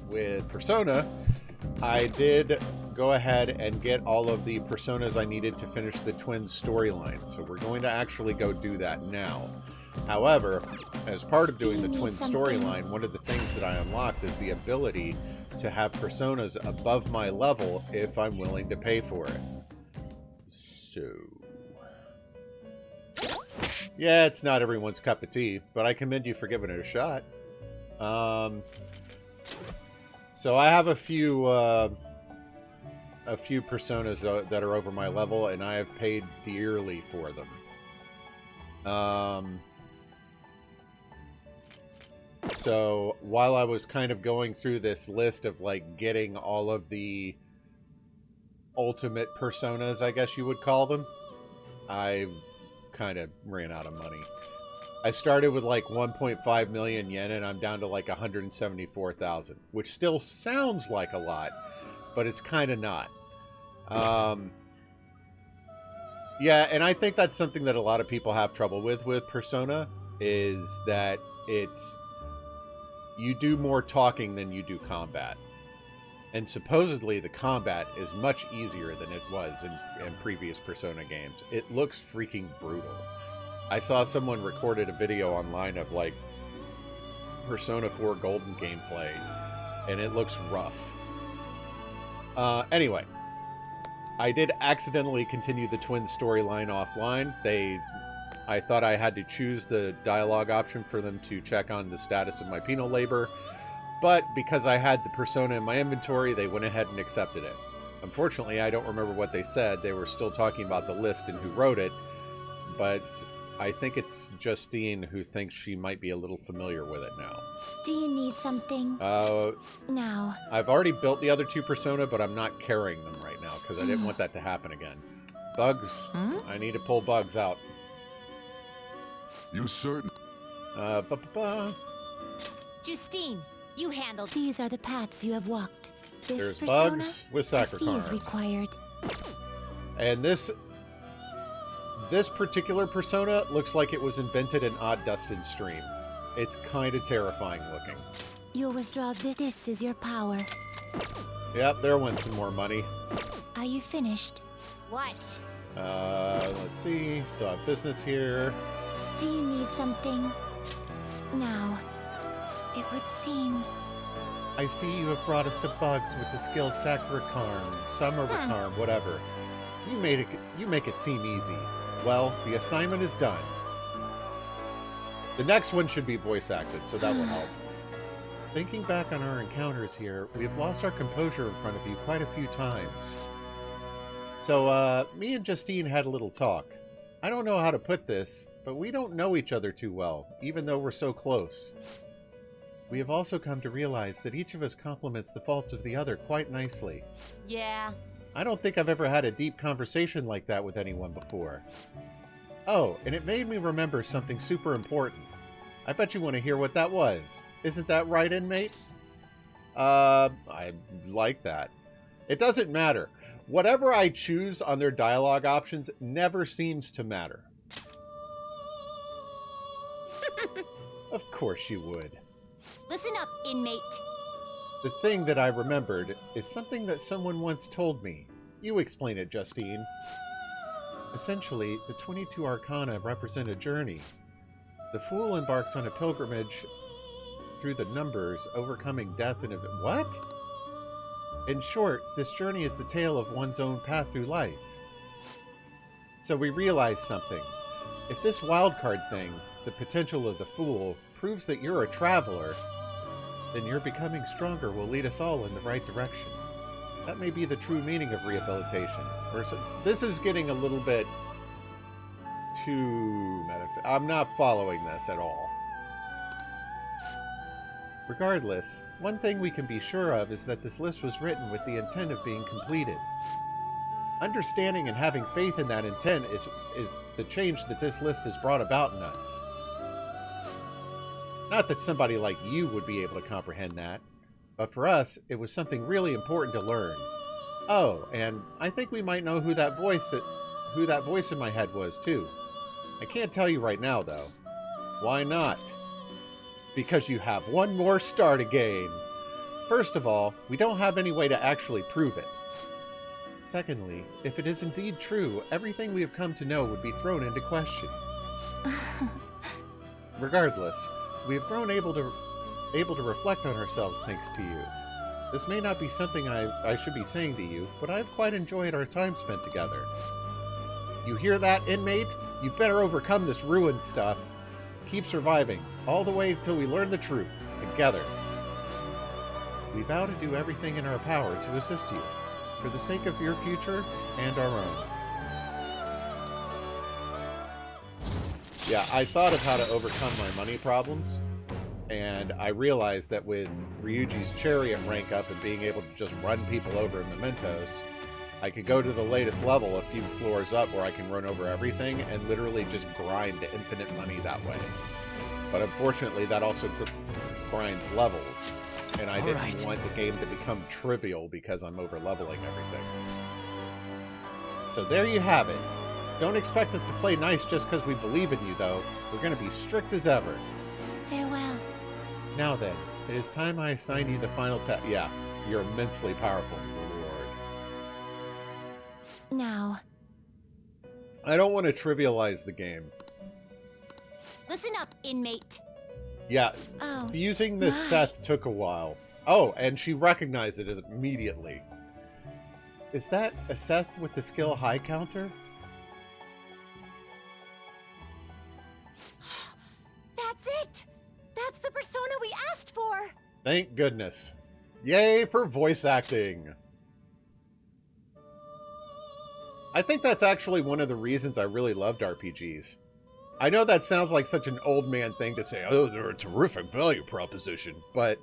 with Persona, I did go ahead and get all of the personas I needed to finish the twins storyline. So we're going to actually go do that now. However, as part of doing the twins storyline, one of the things that I unlocked is the ability to have personas above my level if I'm willing to pay for it. So... yeah, it's not everyone's cup of tea, but I commend you for giving it a shot. So I have a few personas that are over my level, and I have paid dearly for them. So while I was kind of going through this list of like getting all of the ultimate personas, I guess you would call them, I kind of ran out of money. I started with like 1.5 million yen and I'm down to like 174,000, which still sounds like a lot, but it's kind of not. Yeah, and I think that's something that a lot of people have trouble with Persona, is that you do more talking than you do combat. And supposedly the combat is much easier than it was in previous Persona games. It looks freaking brutal. I saw someone recorded a video online of like Persona 4 Golden gameplay, and it looks rough. Anyway, I did accidentally continue the twin storyline offline. I thought I had to choose the dialogue option for them to check on the status of my penal labor, but because I had the persona in my inventory, they went ahead and accepted it. Unfortunately, I don't remember what they said. They were still talking about the list and who wrote it, but I think it's Justine who thinks she might be a little familiar with it now. Do you need something? Now. I've already built the other two persona, but I'm not carrying them right now because I didn't want that to happen again. Bugs. I need to pull bugs out. You certain? Justine, you handled. These are the paths you have walked. There's bugs with sacrifice. Fees required. And this particular persona looks like it was invented in Odd Dustin stream. It's kind of terrifying looking. You'll withdraw. This is your power. Yep, there went some more money. Are you finished? What? Let's see. Still have business here. Do you need something? Now, it would seem... I see you have brought us to bugs with the skill Sakura-Karm, Summer-Karm, whatever. You make it seem easy. Well, the assignment is done. The next one should be voice acted, so that will help. Thinking back on our encounters here, we have lost our composure in front of you quite a few times. So, me and Justine had a little talk. I don't know how to put this, but we don't know each other too well, even though we're so close. We have also come to realize that each of us complements the faults of the other quite nicely. Yeah. I don't think I've ever had a deep conversation like that with anyone before. Oh, and it made me remember something super important. I bet you want to hear what that was. Isn't that right, inmate? I like that. It doesn't matter. Whatever I choose on their dialogue options never seems to matter. Of course you would. Listen up, inmate. The thing that I remembered is something that someone once told me. You explain it, Justine. Essentially, the 22 Arcana represent a journey. The Fool embarks on a pilgrimage through the numbers, overcoming death and... What? In short, this journey is the tale of one's own path through life. So we realize something. If this wildcard thing, the potential of the Fool, proves that you're a traveler, then your becoming stronger will lead us all in the right direction. That may be the true meaning of rehabilitation. This is getting a little bit too metaphysical. I'm not following this at all. Regardless, one thing we can be sure of is that this list was written with the intent of being completed. Understanding and having faith in that intent is the change that this list has brought about in us. Not that somebody like you would be able to comprehend that, but for us, it was something really important to learn. Oh, and I think we might know who that voice in my head was, too. I can't tell you right now, though. Why not? Because you have one more star to gain. First of all, we don't have any way to actually prove it. Secondly, if it is indeed true, everything we have come to know would be thrown into question. Regardless, we have grown able to reflect on ourselves thanks to you. This may not be something I should be saying to you, but I've quite enjoyed our time spent together. You hear that, inmate? You better overcome this ruined stuff. Keep surviving, all the way until we learn the truth, together. We vow to do everything in our power to assist you, for the sake of your future and our own. Yeah, I thought of how to overcome my money problems, and I realized that with Ryuji's chariot rank up and being able to just run people over in Mementos, I could go to the latest level a few floors up where I can run over everything and literally just grind infinite money that way. But unfortunately, that also grinds levels, and I didn't want the game to become trivial because I'm over-leveling everything. So there you have it. Don't expect us to play nice just because we believe in you, though. We're going to be strict as ever. Farewell. Now then, it is time I assign you the final test. Yeah, you're immensely powerful, Lord. Now. I don't want to trivialize the game. Listen up, inmate. Yeah, Oh, fusing this my. Seth took a while. Oh, and she recognized it as immediately. Is that a Seth with the skill high counter? That's it! That's the persona we asked for! Thank goodness. Yay for voice acting. I think that's actually one of the reasons I really loved RPGs. I know that sounds like such an old man thing to say, oh, they're a terrific value proposition, but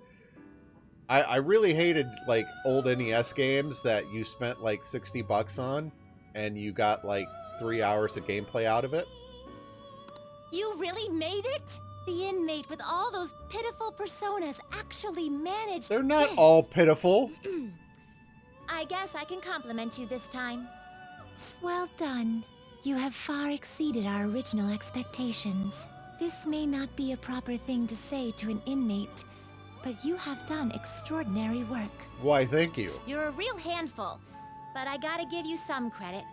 I really hated, like, old NES games that you spent, like, $60 on, and you got, like, 3 hours of gameplay out of it. You really made it? The inmate with all those pitiful personas actually managed They're not this. all pitiful. I guess I can compliment you this time. Well done. You have far exceeded our original expectations. This may not be a proper thing to say to an inmate, but you have done extraordinary work. Why, thank you. You're a real handful, but I gotta give you some credit.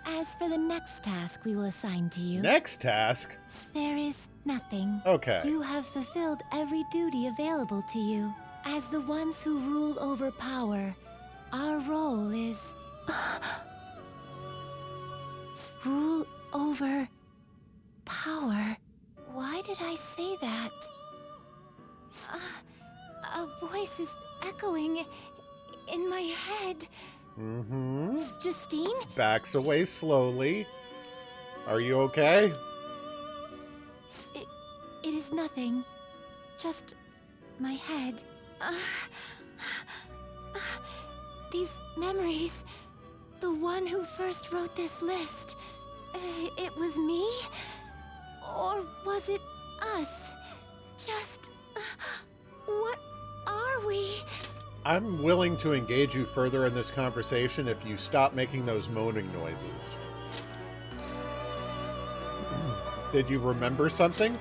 As for the next task we will assign to you, Next task? there is nothing. Okay. You have fulfilled every duty available to you. As the ones who rule over power, our role is... rule over... power. Why did I say that? A voice is echoing in my head. Mm-hmm. Justine? Backs away slowly. Are you okay? It is nothing. Just my head. These memories. The one who first wrote this list. It was me? Or was it us? Just... what are we? I'm willing to engage you further in this conversation if you stop making those moaning noises. Did you remember something?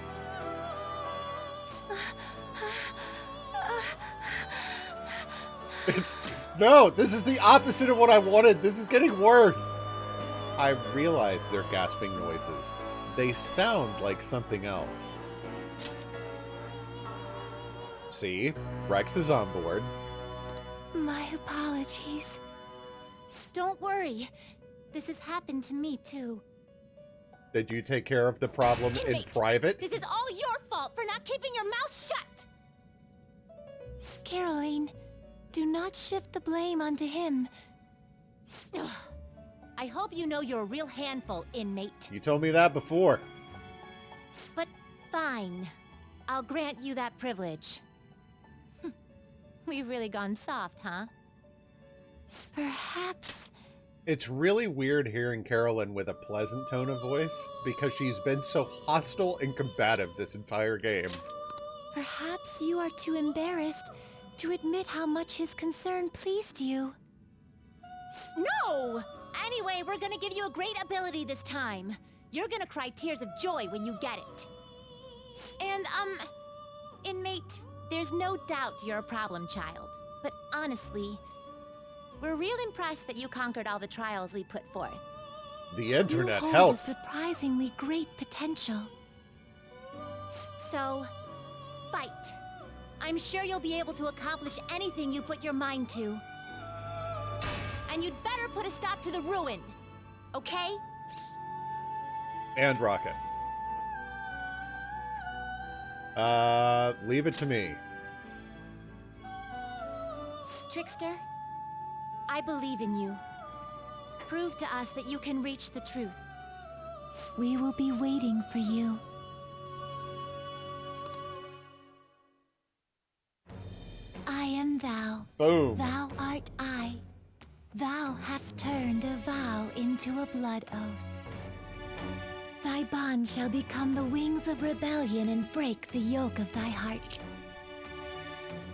No, this is the opposite of what I wanted. This is getting worse. I realize they're gasping noises. They sound like something else. See? Rex is on board. My apologies. Don't worry. This has happened to me too. Did you take care of the problem in Inmate, private? This is all your fault for not keeping your mouth shut! Caroline, do not shift the blame onto him. Ugh. I hope you know you're a real handful, inmate. You told me that before. But fine. I'll grant you that privilege. We've really gone soft, huh? Perhaps... It's really weird hearing Carolyn with a pleasant tone of voice because she's been so hostile and combative this entire game. Perhaps you are too embarrassed to admit how much his concern pleased you. No! Anyway, we're gonna give you a great ability this time. You're gonna cry tears of joy when you get it. And, inmate, There's no doubt you're a problem child. But honestly, we're real impressed that you conquered all the trials we put forth. The internet you hold helped. a surprisingly great potential. So, fight. I'm sure you'll be able to accomplish anything you put your mind to. And you'd better put a stop to the ruin, okay? And Rocket. Leave it to me. Trickster, I believe in you. Prove to us that you can reach the truth. We will be waiting for you. I am thou. Boom. Thou art I. Thou hast turned a vow into a blood oath. Thy bond shall become the wings of rebellion and break the yoke of thy heart.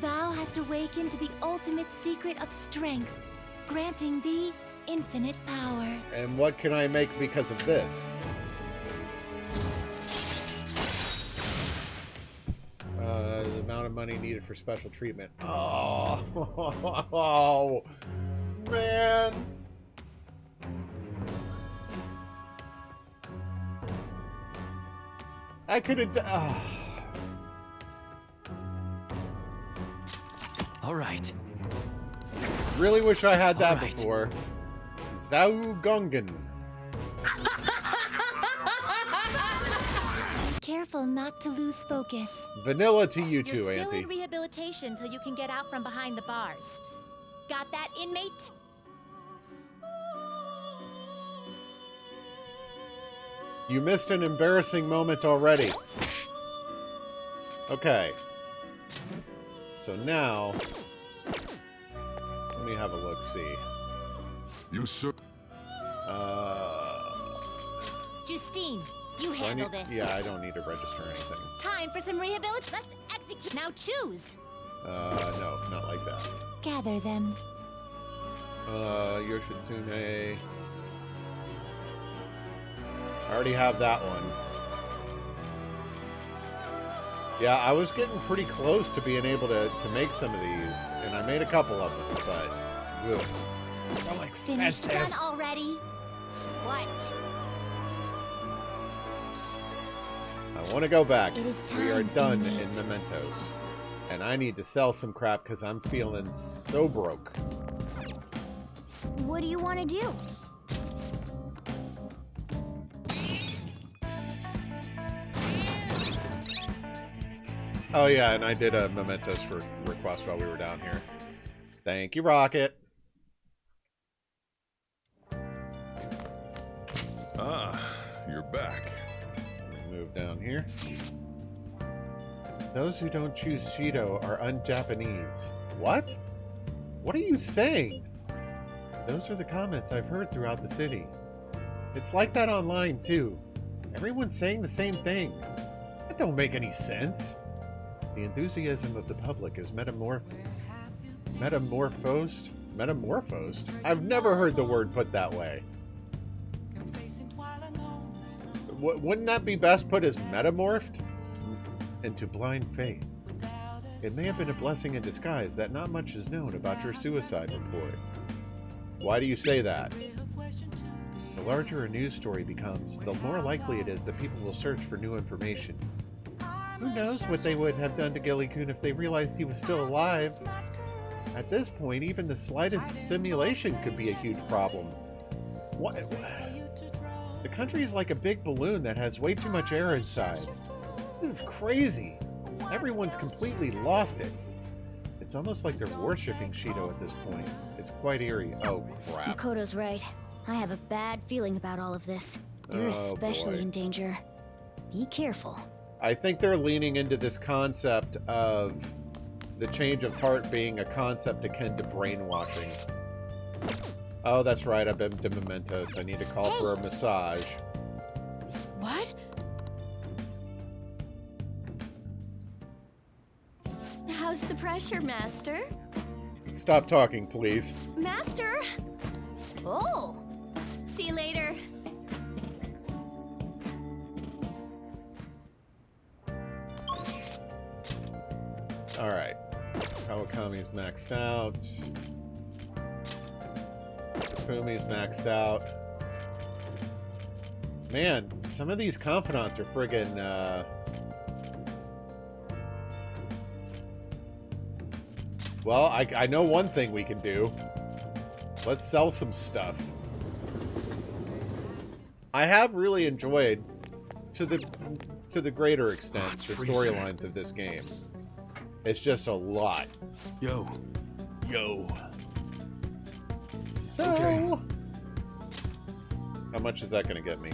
Thou hast awakened to the ultimate secret of strength, granting thee infinite power. And what can I make because of this? The amount of money needed for special treatment. Oh, man. I could have. All right. Really wish I had that All right. before. Zhao Gongan. Careful not to lose focus. Vanilla to you too, You're still Auntie. in rehabilitation till you can get out from behind the bars. Got that, inmate? You missed an embarrassing moment already. Okay. So now, let me have a look-see. You sir. Justine, you Do I handle need- this. Yeah, I don't need to register anything. Time for some rehabilitation. Let's execute. Now choose. No, not like that. Gather them. Yoshitsune. I already have that one. Yeah, I was getting pretty close to being able to make some of these, and I made a couple of them, but ugh, so Finished. expensive. Done already? What? I want to go back. It is We are time, done inmate. in Mementos. And I need to sell some crap because I'm feeling so broke. What do you want to do? Oh yeah, and I did a Mementos for request while we were down here. Thank you, Rocket. Ah, you're back. Let me move down here. Those who don't choose Shido are un-Japanese. What? What are you saying? Those are the comments I've heard throughout the city. It's like that online, too. Everyone's saying the same thing. That don't make any sense. The enthusiasm of the public is metamorphosed? I've never heard the word put that way. Wouldn't that be best put as metamorphed? Into blind faith. It may have been a blessing in disguise that not much is known about your suicide report. Why do you say that? The larger a news story becomes, the more likely it is that people will search for new information. Who knows what they would have done to Gilly-kun if they realized he was still alive? At this point, even the slightest simulation could be a huge problem. What? The country is like a big balloon that has way too much air inside. This is crazy. Everyone's completely lost it. It's almost like they're worshipping Shido at this point. It's quite eerie. Oh, crap. Makoto's right. I have a bad feeling about all of this. You're Oh, especially boy. in danger. Be careful. I think they're leaning into this concept of the change of heart being a concept akin to brainwashing. Oh, that's right. I've been to Mementos. I need to call for a massage. What? How's the pressure, Master? Stop talking, please. Master? Oh. See you later. All Kawakami's maxed out. Fumi's maxed out. Man, some of these confidants are friggin', Well, I know one thing we can do. Let's sell some stuff. I have really enjoyed, to the greater extent, the storylines of this game. It's just a lot. Yo. So, Okay. how much is that going to get me?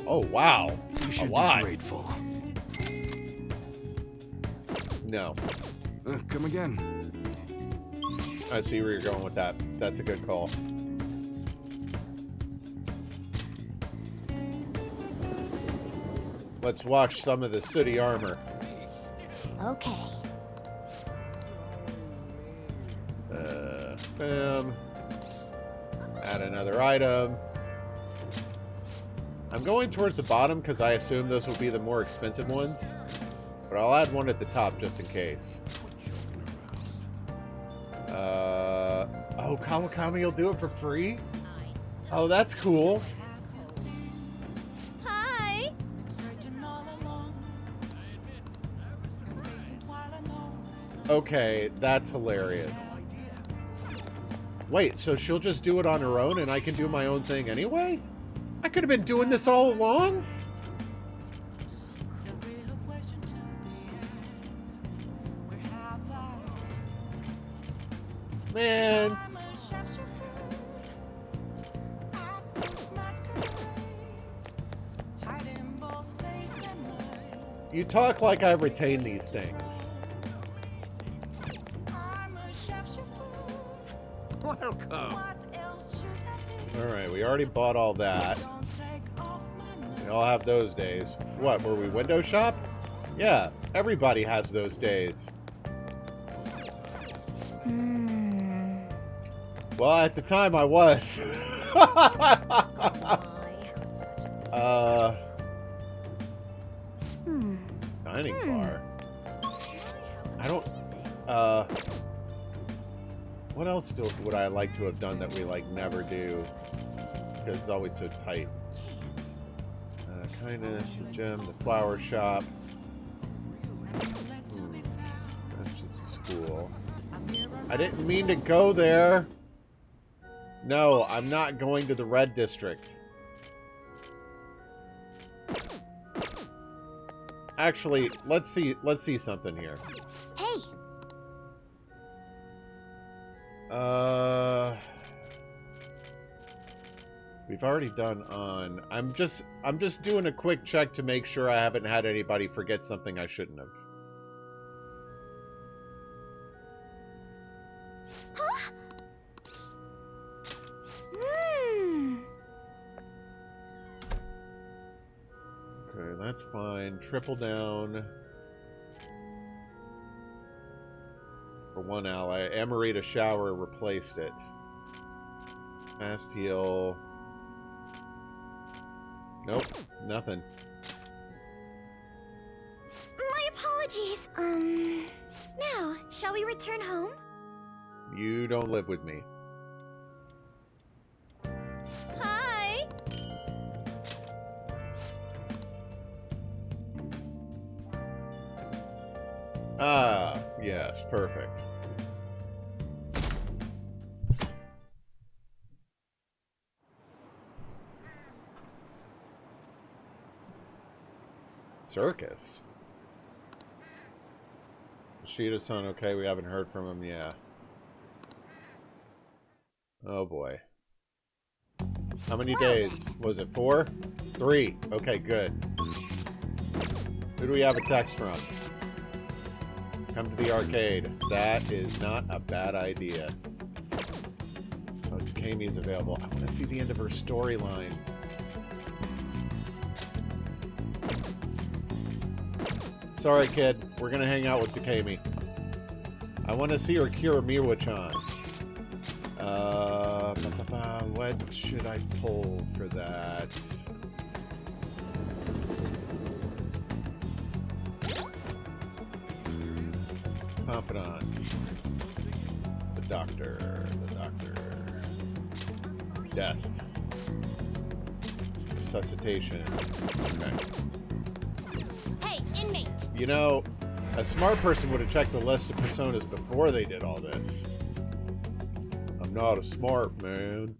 Oh, wow. You A should lot. be grateful. No. Come again. I see where you're going with that. That's a good call. Let's watch some of the city armor. Okay. Bam. Add another item. I'm going towards the bottom because I assume those will be the more expensive ones. But I'll add one at the top just in case. Oh, Kawakami will do it for free? Oh, that's cool. Hi! Okay, that's hilarious. Wait, so she'll just do it on her own and I can do my own thing anyway? I could have been doing this all along? Man. You talk like I've retained these things. Welcome. Alright, we already bought all that. We all have those days. What, were we window shop? Yeah, everybody has those days. Well, at the time I was. Dining bar. I don't, what else would I like to have done that we, like, never do? Because it's always so tight. Kindness, the gym, the flower shop. That's just school. I didn't mean to go there. No, I'm not going to the red district. Actually, let's see something here. Hey. We've already done on. I'm just doing a quick check to make sure I haven't had anybody forget something I shouldn't have. Huh? Okay, that's fine. Triple down. For one ally. Amarita Shower replaced it. Fast heal. Nope, nothing. My apologies. Now, shall we return home? You don't live with me. Hi! Ah, yes, perfect. Circus? Shido-san, okay, we haven't heard from him, yeah. Oh boy. How many days? Was it 4? 3. Okay, good. Who do we have a text from? Come to the arcade. That is not a bad idea. Oh, Takemi's available. I want to see the end of her storyline. Sorry, kid. We're going to hang out with Takemi. I want to see her cure Miwa-chan. What should I pull for that? confidant. The doctor. Death. Resuscitation. Okay. Hey, inmate! You know, a smart person would have checked the list of personas before they did all this. I'm not a smart man.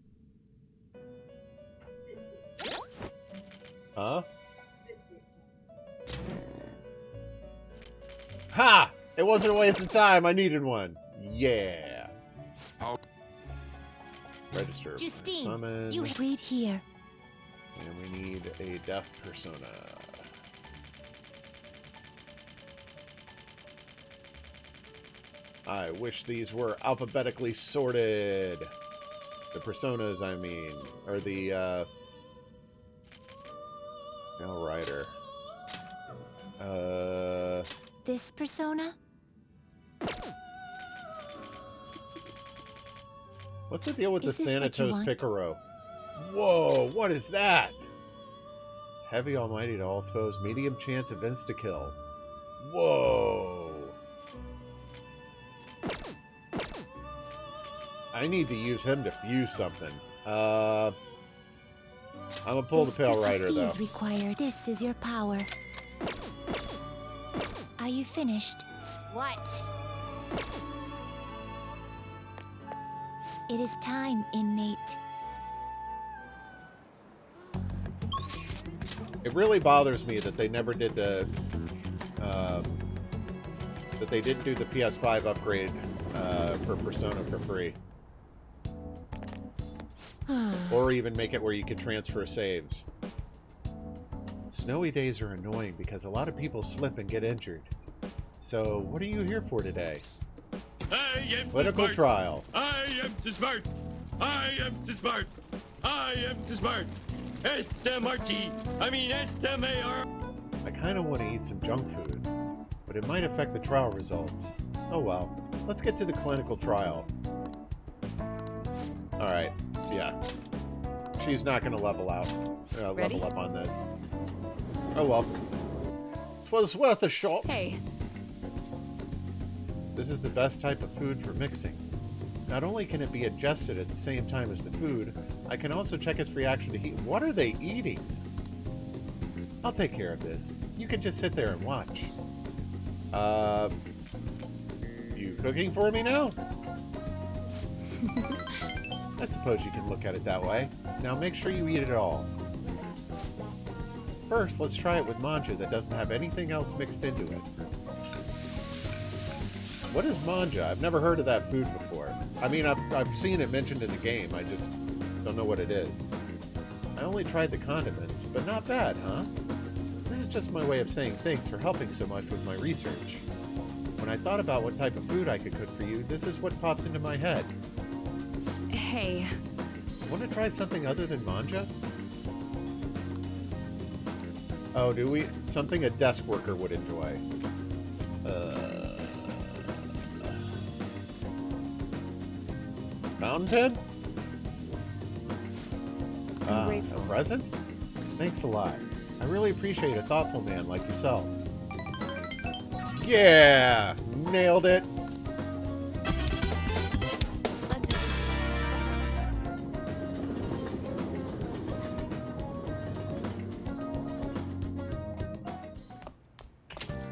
Huh? Ha! It wasn't a waste of time. I needed one. Yeah. How? Register. Justine, Summon. you read here. And we need a death persona. I wish these were alphabetically sorted. The personas, I mean. Or the, no, writer. This persona? What's the deal with Is this this what you Thanatos want? Picaro? Whoa, what is that? Heavy almighty to all foes, medium chance of insta-kill. Whoa. I need to use him to fuse something. I'm gonna pull the Pale Rider, though. Is required. This is your power. Are you finished? What? It is time, inmate. It really bothers me that they never did the, that they didn't do the PS5 upgrade, for Persona for free. Or even make it where you could transfer saves. Snowy days are annoying because a lot of people slip and get injured. So, what are you here for today? I am Clinical too smart. trial. I am too smart. I am too smart. I am too smart. S-M-R-T. I mean S-M-A-R. I kind of want to eat some junk food, but it might affect the trial results. Oh well, let's get to the clinical trial. Alright, yeah. She's not going to level out. Level up on this. Oh well. 'Twas worth a shot. Hey, This is the best type of food for mixing. Not only can it be ingested at the same time as the food, I can also check its reaction to heat. What are they eating? I'll take care of this. You can just sit there and watch. You cooking for me now? I suppose you can look at it that way. Now make sure you eat it all. First, let's try it with manja that doesn't have anything else mixed into it. What is manja? I've never heard of that food before. I mean, I've seen it mentioned in the game. I just don't know what it is. I only tried the condiments, but not bad, huh? This is just my way of saying thanks for helping so much with my research. When I thought about what type of food I could cook for you, this is what popped into my head. hey. Want to try something other than manja? Oh, do we? Something a desk worker would enjoy. Fountain? I'm A grateful. present? Thanks a lot. I really appreciate a thoughtful man like yourself. Yeah! Nailed it!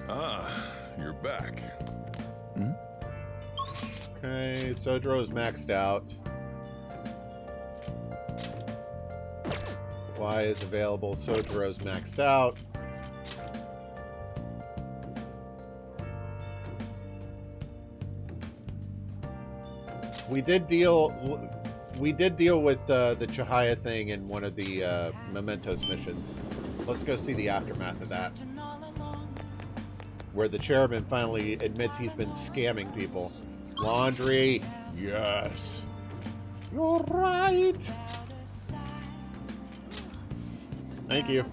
Ah, you're back. Okay, Sodro's maxed out. Y is available. Sodro's maxed out. We did deal with the Chihaya thing in one of the Mementos missions. Let's go see the aftermath of that, where the chairman finally admits he's been scamming people. Laundry, yes. You're right. Thank you.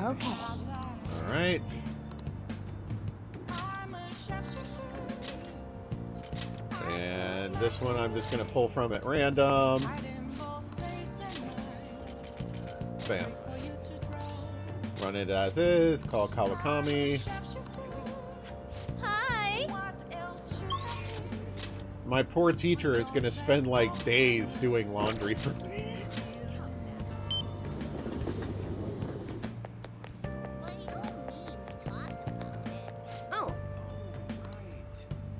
Okay. All right. And this one I'm just going to pull from at random. Bam. Run it as is. Call Kawakami. Hi! My poor teacher is going to spend, like, days doing laundry for me.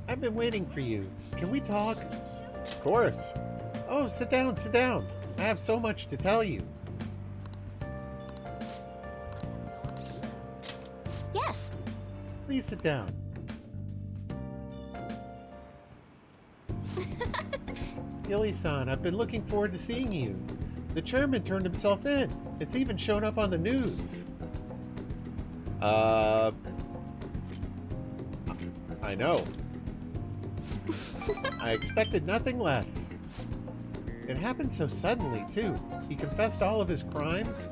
I've been waiting for you. Can we talk? Of course. Oh, sit down, sit down. I have so much to tell you. Yes. Please sit down. Gilly-san, I've been looking forward to seeing you. The chairman turned himself in. It's even shown up on the news. I know. I expected nothing less. It happened so suddenly, too. He confessed all of his crimes.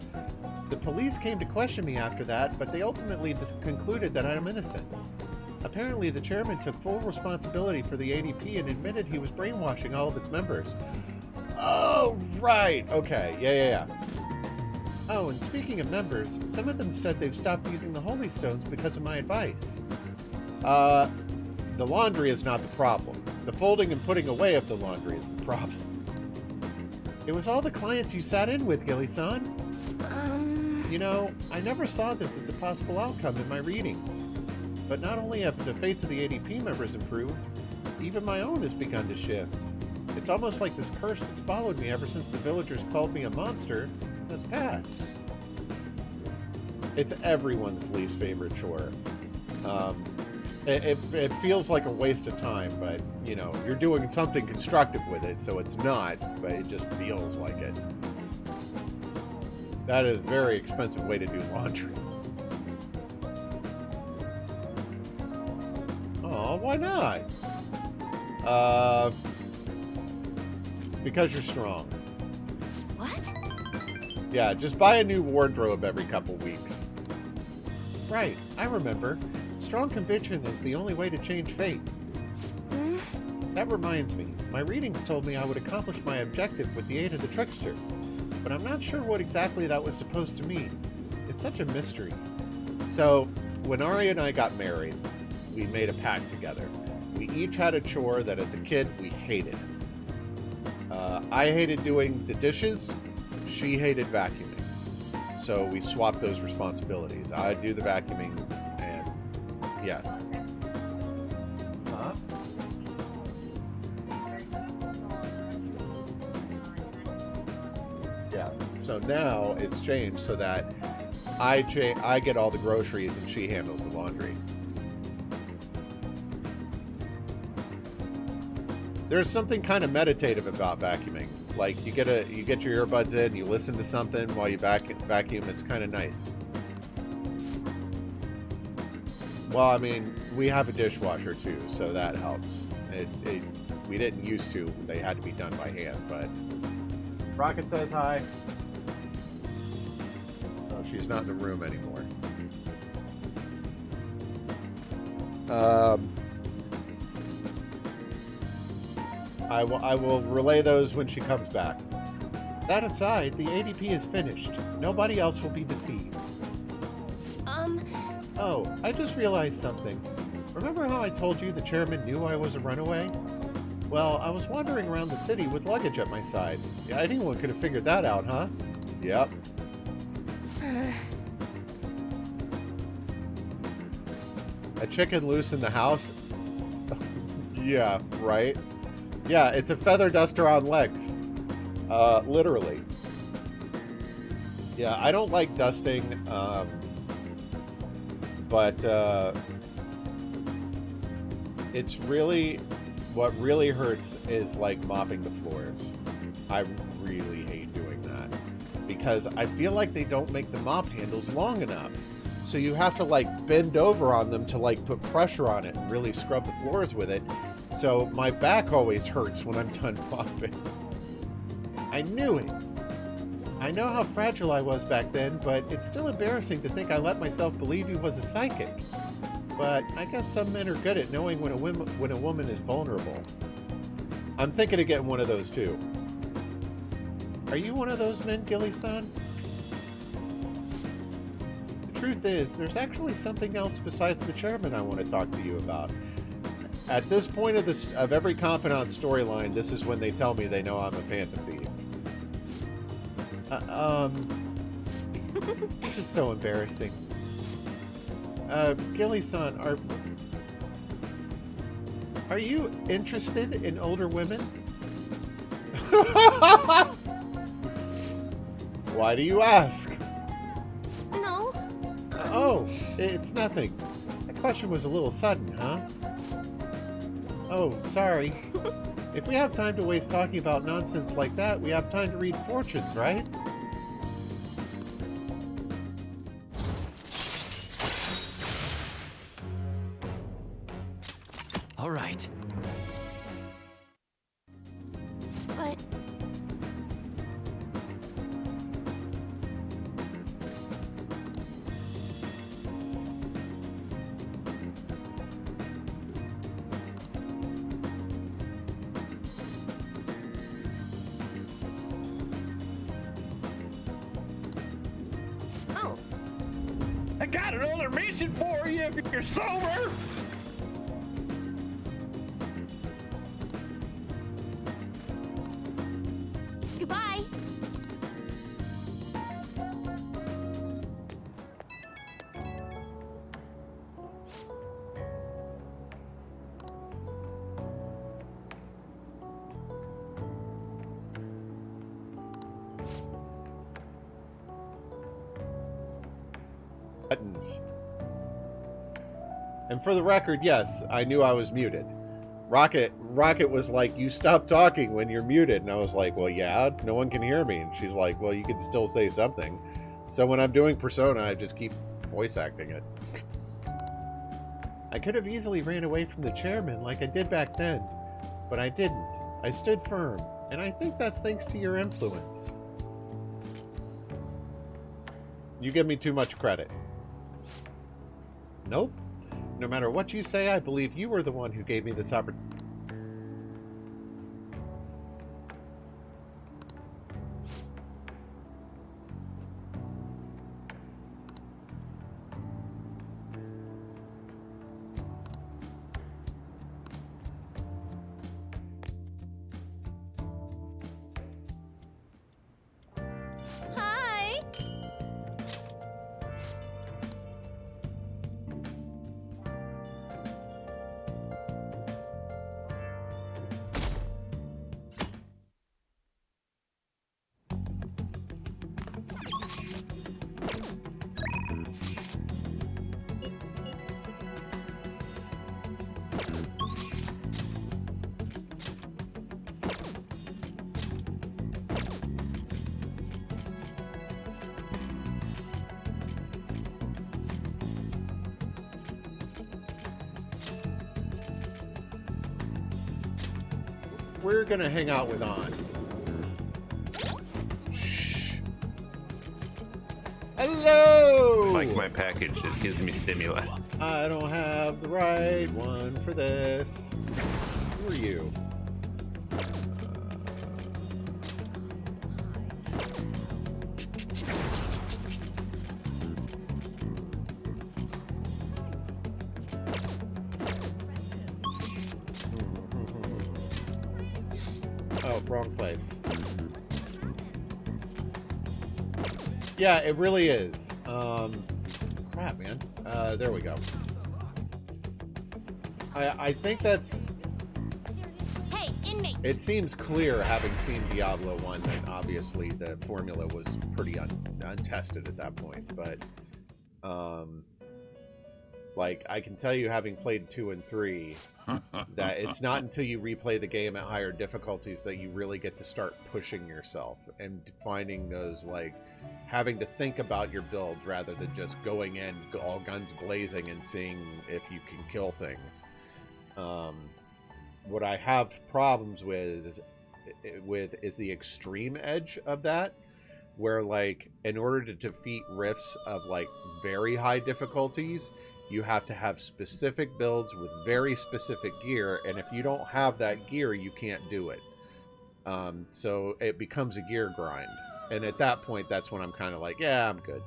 The police came to question me after that, but they ultimately concluded that I'm innocent. Apparently, the chairman took full responsibility for the ADP and admitted he was brainwashing all of its members. Oh, right. Okay. Yeah. Oh, and speaking of members, some of them said they've stopped using the Holy Stones because of my advice. The laundry is not the problem. The folding and putting away of the laundry is the problem. It was all the clients you sat in with, Gilly-san. You know, I never saw this as a possible outcome in my readings. But not only have the fates of the ADP members improved, even my own has begun to shift. It's almost like this curse that's followed me ever since the villagers called me a monster has passed. It's everyone's least favorite chore. It feels like a waste of time, but, you know, you're doing something constructive with it, so it's not, but it just feels like it. That is a very expensive way to do laundry. Oh, why not? It's because you're strong. What? Yeah, just buy a new wardrobe every couple weeks. Right, I remember. Strong conviction is the only way to change fate. That reminds me, my readings told me I would accomplish my objective with the aid of the trickster, but I'm not sure what exactly that was supposed to mean. It's such a mystery. So, when Ari and I got married, we made a pact together. We each had a chore that as a kid we hated. I hated doing the dishes, she hated vacuuming. So we swapped those responsibilities. I'd do the vacuuming, and yeah. Huh? Yeah, so now it's changed so that I get all the groceries and she handles the laundry. There's something kind of meditative about vacuuming. Like you get your earbuds in, you listen to something while you vacuum. It's kind of nice. Well, I mean, we have a dishwasher too, so that helps. We didn't used to. They had to be done by hand, but Rocket says hi. Oh, she's not in the room anymore. I will relay those when she comes back. That aside, the ADP is finished. Nobody else will be deceived. Oh, I just realized something. Remember how I told you the chairman knew I was a runaway? Well, I was wandering around the city with luggage at my side. Yeah, anyone could have figured that out, huh? Yep. A chicken loose in the house? Yeah, right? Yeah, it's a feather duster on legs. Literally. Yeah, I don't like dusting, but it's really... What really hurts is, like, mopping the floors. I really hate doing that. Because I feel like they don't make the mop handles long enough. So you have to, like, bend over on them to, like, put pressure on it and really scrub the floors with it. So my back always hurts when I'm done mopping. I knew it. I know how fragile I was back then, but it's still embarrassing to think I let myself believe he was a psychic. But I guess some men are good at knowing when a woman is vulnerable. I'm thinking of getting one of those too. Are you one of those men, Gilly-san? truth is, there's actually something else besides the chairman I want to talk to you about. At this point of every Confidant storyline, this is when they tell me they know I'm a Phantom Thief. This is so embarrassing. Gilly-san, are you interested in older women? Why do you ask? No. Oh, it's nothing. That question was a little sudden, huh? Oh, sorry. If we have time to waste talking about nonsense like that, we have time to read fortunes, right? All right. But oh, I got another mission for you if you're sober. goodbye. Buttons. And for the record, yes, I knew I was muted. Rocket was like, you stop talking when you're muted. And I was like, well, yeah, no one can hear me. And she's like, well, you can still say something. So when I'm doing Persona, I just keep voice acting it. I could have easily ran away from the chairman like I did back then, but I didn't. I stood firm, and I think that's thanks to your influence. You give me too much credit. Nope. No matter what you say, I believe you were the one who gave me this opportunity. Hi. We're gonna hang out with An. Shh. Hello! Like my package, it gives me stimuli. I don't have the right one for this. Who are you? Oh, wrong place. Yeah, it really is. Crap, man. There we go. I think that's... Hey, inmate. It seems clear, having seen Diablo 1, that obviously the formula was pretty untested at that point. But, like, I can tell you, having played 2 and 3, that it's not until you replay the game at higher difficulties that you really get to start pushing yourself and finding those, like, having to think about your builds rather than just going in all guns blazing and seeing if you can kill things. What I have problems with is the extreme edge of that, where, like, in order to defeat rifts of, like, very high difficulties, you have to have specific builds with very specific gear, and if you don't have that gear, you can't do it. So it becomes a gear grind. And at that point, that's when I'm kind of like, yeah, I'm good.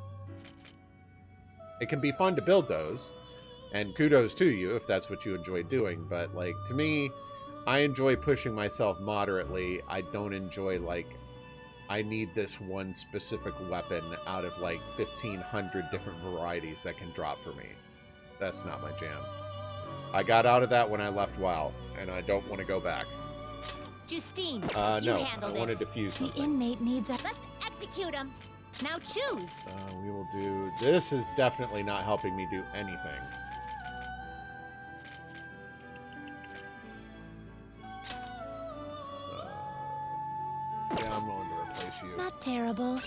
It can be fun to build those, and kudos to you if that's what you enjoy doing, but, like, to me, I enjoy pushing myself moderately. I don't enjoy, like, I need this one specific weapon out of, like, 1,500 different varieties that can drop for me. That's not my jam. I got out of that when I left WoW, and I don't want to go back. Justine, no, you handle I want to this. defuse The something. inmate needs a... Let's execute him. Now choose. We will do... This is definitely not helping me do anything. Yeah, I'm going to replace you. Not terrible,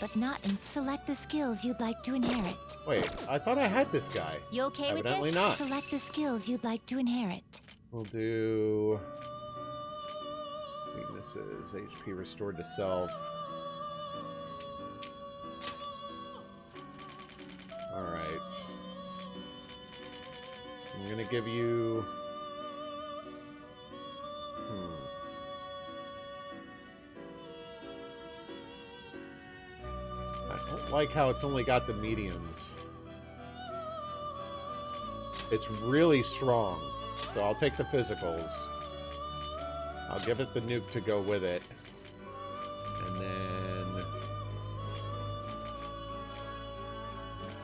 but not in... Select the skills you'd like to inherit. Wait, I thought I had this guy. You okay with Evidently this? not. Select the skills you'd like to inherit. We'll do... Weaknesses, HP restored to self. Alright. I'm gonna give you... I don't like how it's only got the mediums. It's really strong, so I'll take the physicals. I'll give it the nuke to go with it. And then...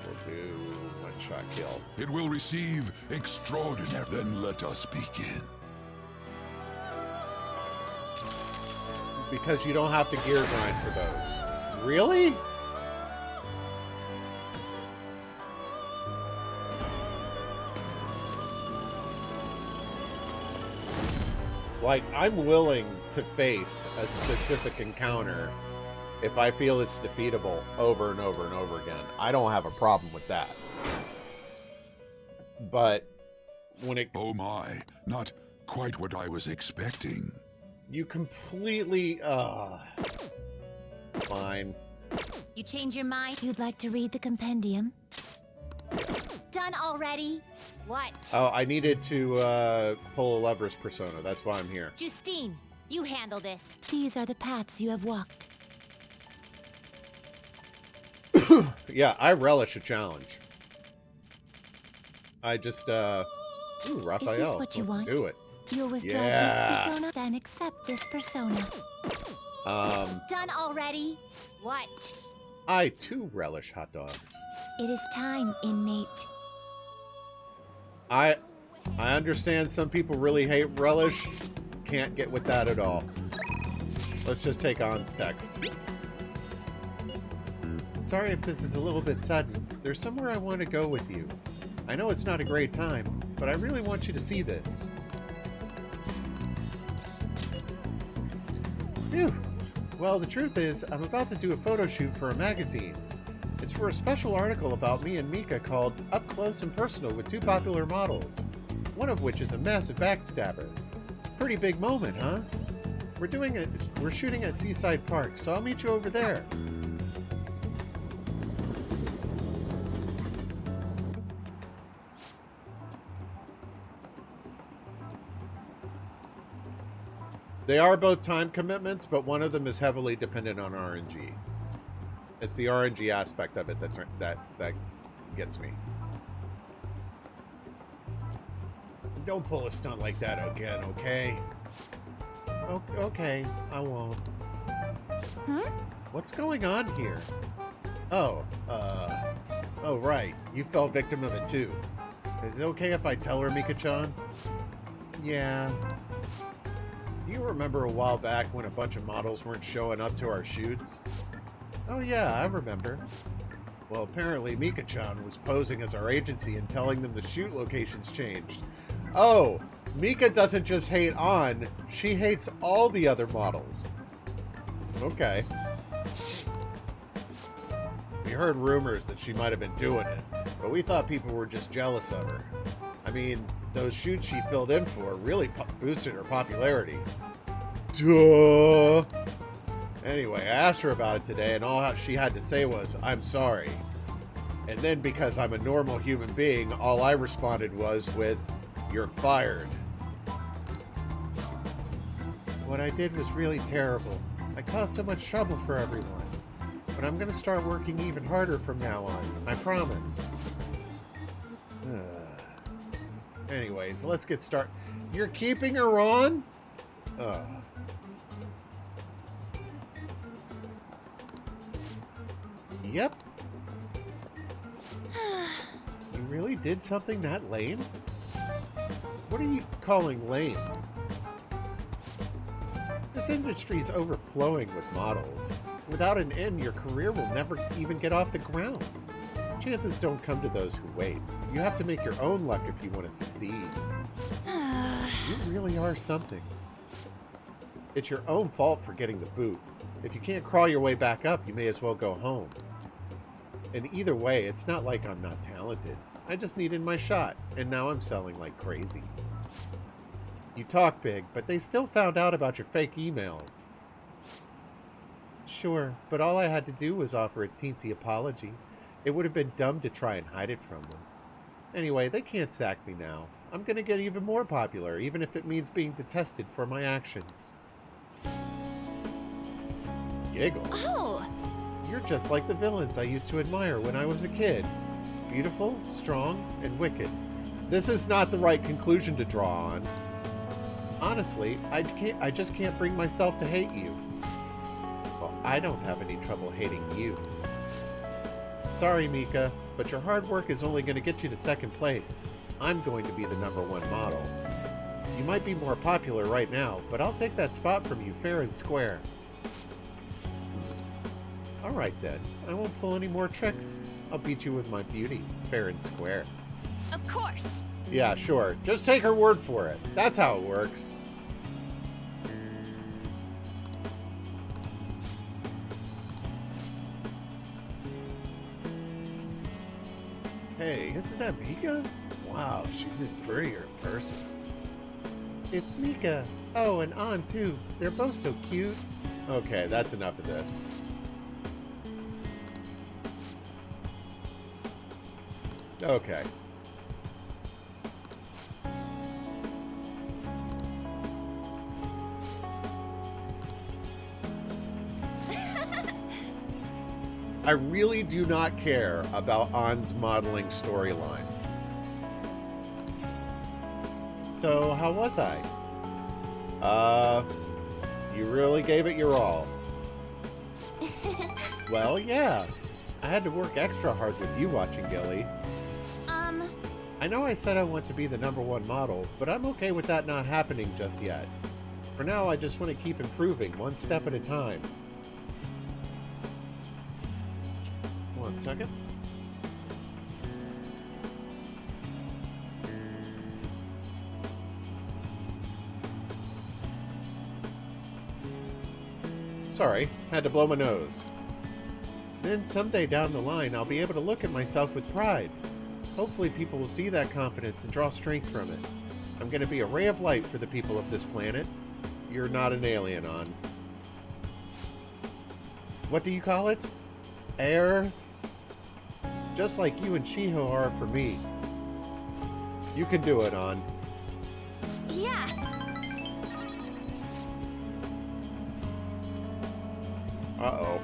we'll do one-shot kill. It will receive extraordinary. Then let us begin. Because you don't have to gear grind for those. Really? Like, I'm willing to face a specific encounter if I feel it's defeatable over and over and over again. I don't have a problem with that. But when it... Oh my, not quite what I was expecting. You completely... Fine. You change your mind? You'd like to read the compendium? Done already? What? Oh, I needed to pull a lever's persona. That's why I'm here. Justine, you handle this. These are the paths you have walked. Yeah, I relish a challenge. I just, Ooh, Raphael. what you Let's want? do it. You'll withdraw Yeah. this persona, then accept this persona. Done already? What? I too relish hot dogs. It is time, inmate. I understand some people really hate relish. Can't get with that at all. Let's just take On's text. Sorry if this is a little bit sudden. There's somewhere I want to go with you. I know it's not a great time, but I really want you to see this. Phew. Well, the truth is, I'm about to do a photo shoot for a magazine. It's for a special article about me and Mika called Up Close and Personal with two popular models, one of which is a massive backstabber. Pretty big moment, huh? We're shooting at Seaside Park, so I'll meet you over there. They are both time commitments, but one of them is heavily dependent on RNG. It's the RNG aspect of it that gets me. Don't pull a stunt like that again, okay? Okay, I won't. Huh? What's going on here? Oh, oh right, you fell victim of it too. Is it okay if I tell her, Mika-chan? Yeah. Do you remember a while back when a bunch of models weren't showing up to our shoots? Oh yeah, I remember. Well, apparently Mika-chan was posing as our agency and telling them the shoot locations changed. Oh, Mika doesn't just hate On, she hates all the other models. Okay. We heard rumors that she might have been doing it, but we thought people were just jealous of her. I mean, those shoots she filled in for really boosted her popularity. Duh! Anyway, I asked her about it today, and all she had to say was, I'm sorry. And then because I'm a normal human being, all I responded was with, you're fired. What I did was really terrible. I caused so much trouble for everyone. but I'm gonna start working even harder from now on. I promise. Anyways, let's get started. You're keeping her on? Yep. You really did something that lame? What are you calling lame? This industry's overflowing with models. Without an end, your career will never even get off the ground. Chances don't come to those who wait. You have to make your own luck if you want to succeed. You really are something. It's your own fault for getting the boot. If you can't crawl your way back up, you may as well go home. And either way, it's not like I'm not talented. I just needed my shot, and now I'm selling like crazy. You talk big, but they still found out about your fake emails. Sure, but all I had to do was offer a teensy apology. It would have been dumb to try and hide it from them. Anyway, they can't sack me now. I'm gonna get even more popular, even if it means being detested for my actions. Giggle. Oh! You're just like the villains I used to admire when I was a kid. Beautiful, strong, and wicked. This is not the right conclusion to draw on. Honestly, I just can't bring myself to hate you. Well, I don't have any trouble hating you. Sorry, Mika, but your hard work is only going to get you to second place. I'm going to be the #1 model. You might be more popular right now, but I'll take that spot from you fair and square. Alright then, I won't pull any more tricks. I'll beat you with my beauty, fair and square. Of course! Yeah, sure. Just take her word for it. That's how it works. Hey, isn't that Mika? Wow, she's a prettier person. It's Mika. Oh, and An too. They're both so cute. Okay, that's enough of this. Okay. I really do not care about An's modeling storyline. So, how was I? You really gave it your all. Well, yeah. I had to work extra hard with you watching Gilly. I know I said I want to be the #1 model, but I'm okay with that not happening just yet. For now, I just want to keep improving, one step at a time. 1 second. Sorry, had to blow my nose. Then someday down the line, I'll be able to look at myself with pride. Hopefully people will see that confidence and draw strength from it. I'm going to be a ray of light for the people of this planet. You're not an alien, An. What do you call it? Earth? Just like you and Shiho are for me. You can do it, An. Yeah! Uh-oh.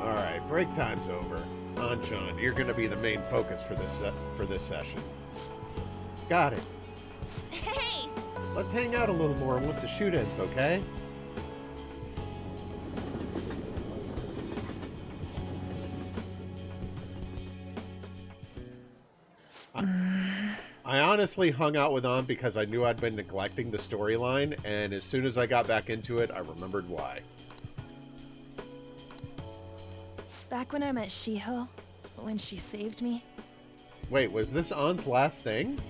Alright, break time's over. An-chan, you're gonna be the main focus for this session. Got it. Hey! Let's hang out a little more once the shoot ends, okay? I honestly hung out with An because I knew I'd been neglecting the storyline, and as soon as I got back into it, I remembered why. Back when I met Shiho, when she saved me, Wait, was this An's last thing?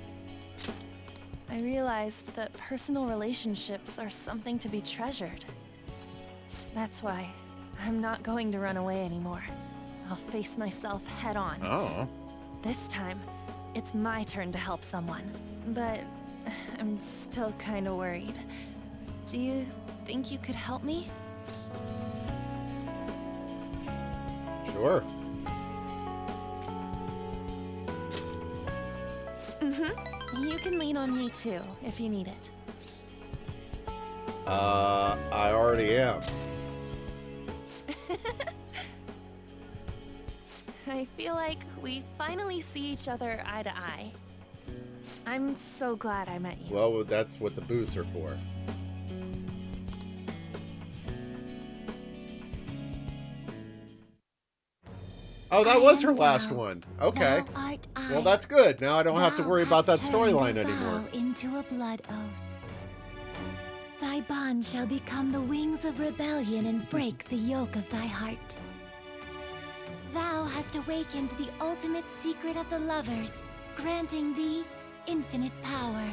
I realized that personal relationships are something to be treasured. That's why I'm not going to run away anymore. I'll face myself head on. Oh. This time, it's my turn to help someone. But I'm still kind of worried. Do you think you could help me? Sure. You can lean on me too, if you need it. I already am. I feel like we finally see each other eye to eye. I'm so glad I met you. Well, that's what the booths are for. Oh, that was her last one. Okay. Thou art I. Well, that's good. Now I don't have to Thou worry about that hast turned storyline a anymore. vow into a blood oath. Thy bond shall become the wings of rebellion and break the yoke of thy heart. Thou hast awakened the ultimate secret of the lovers, granting thee infinite power.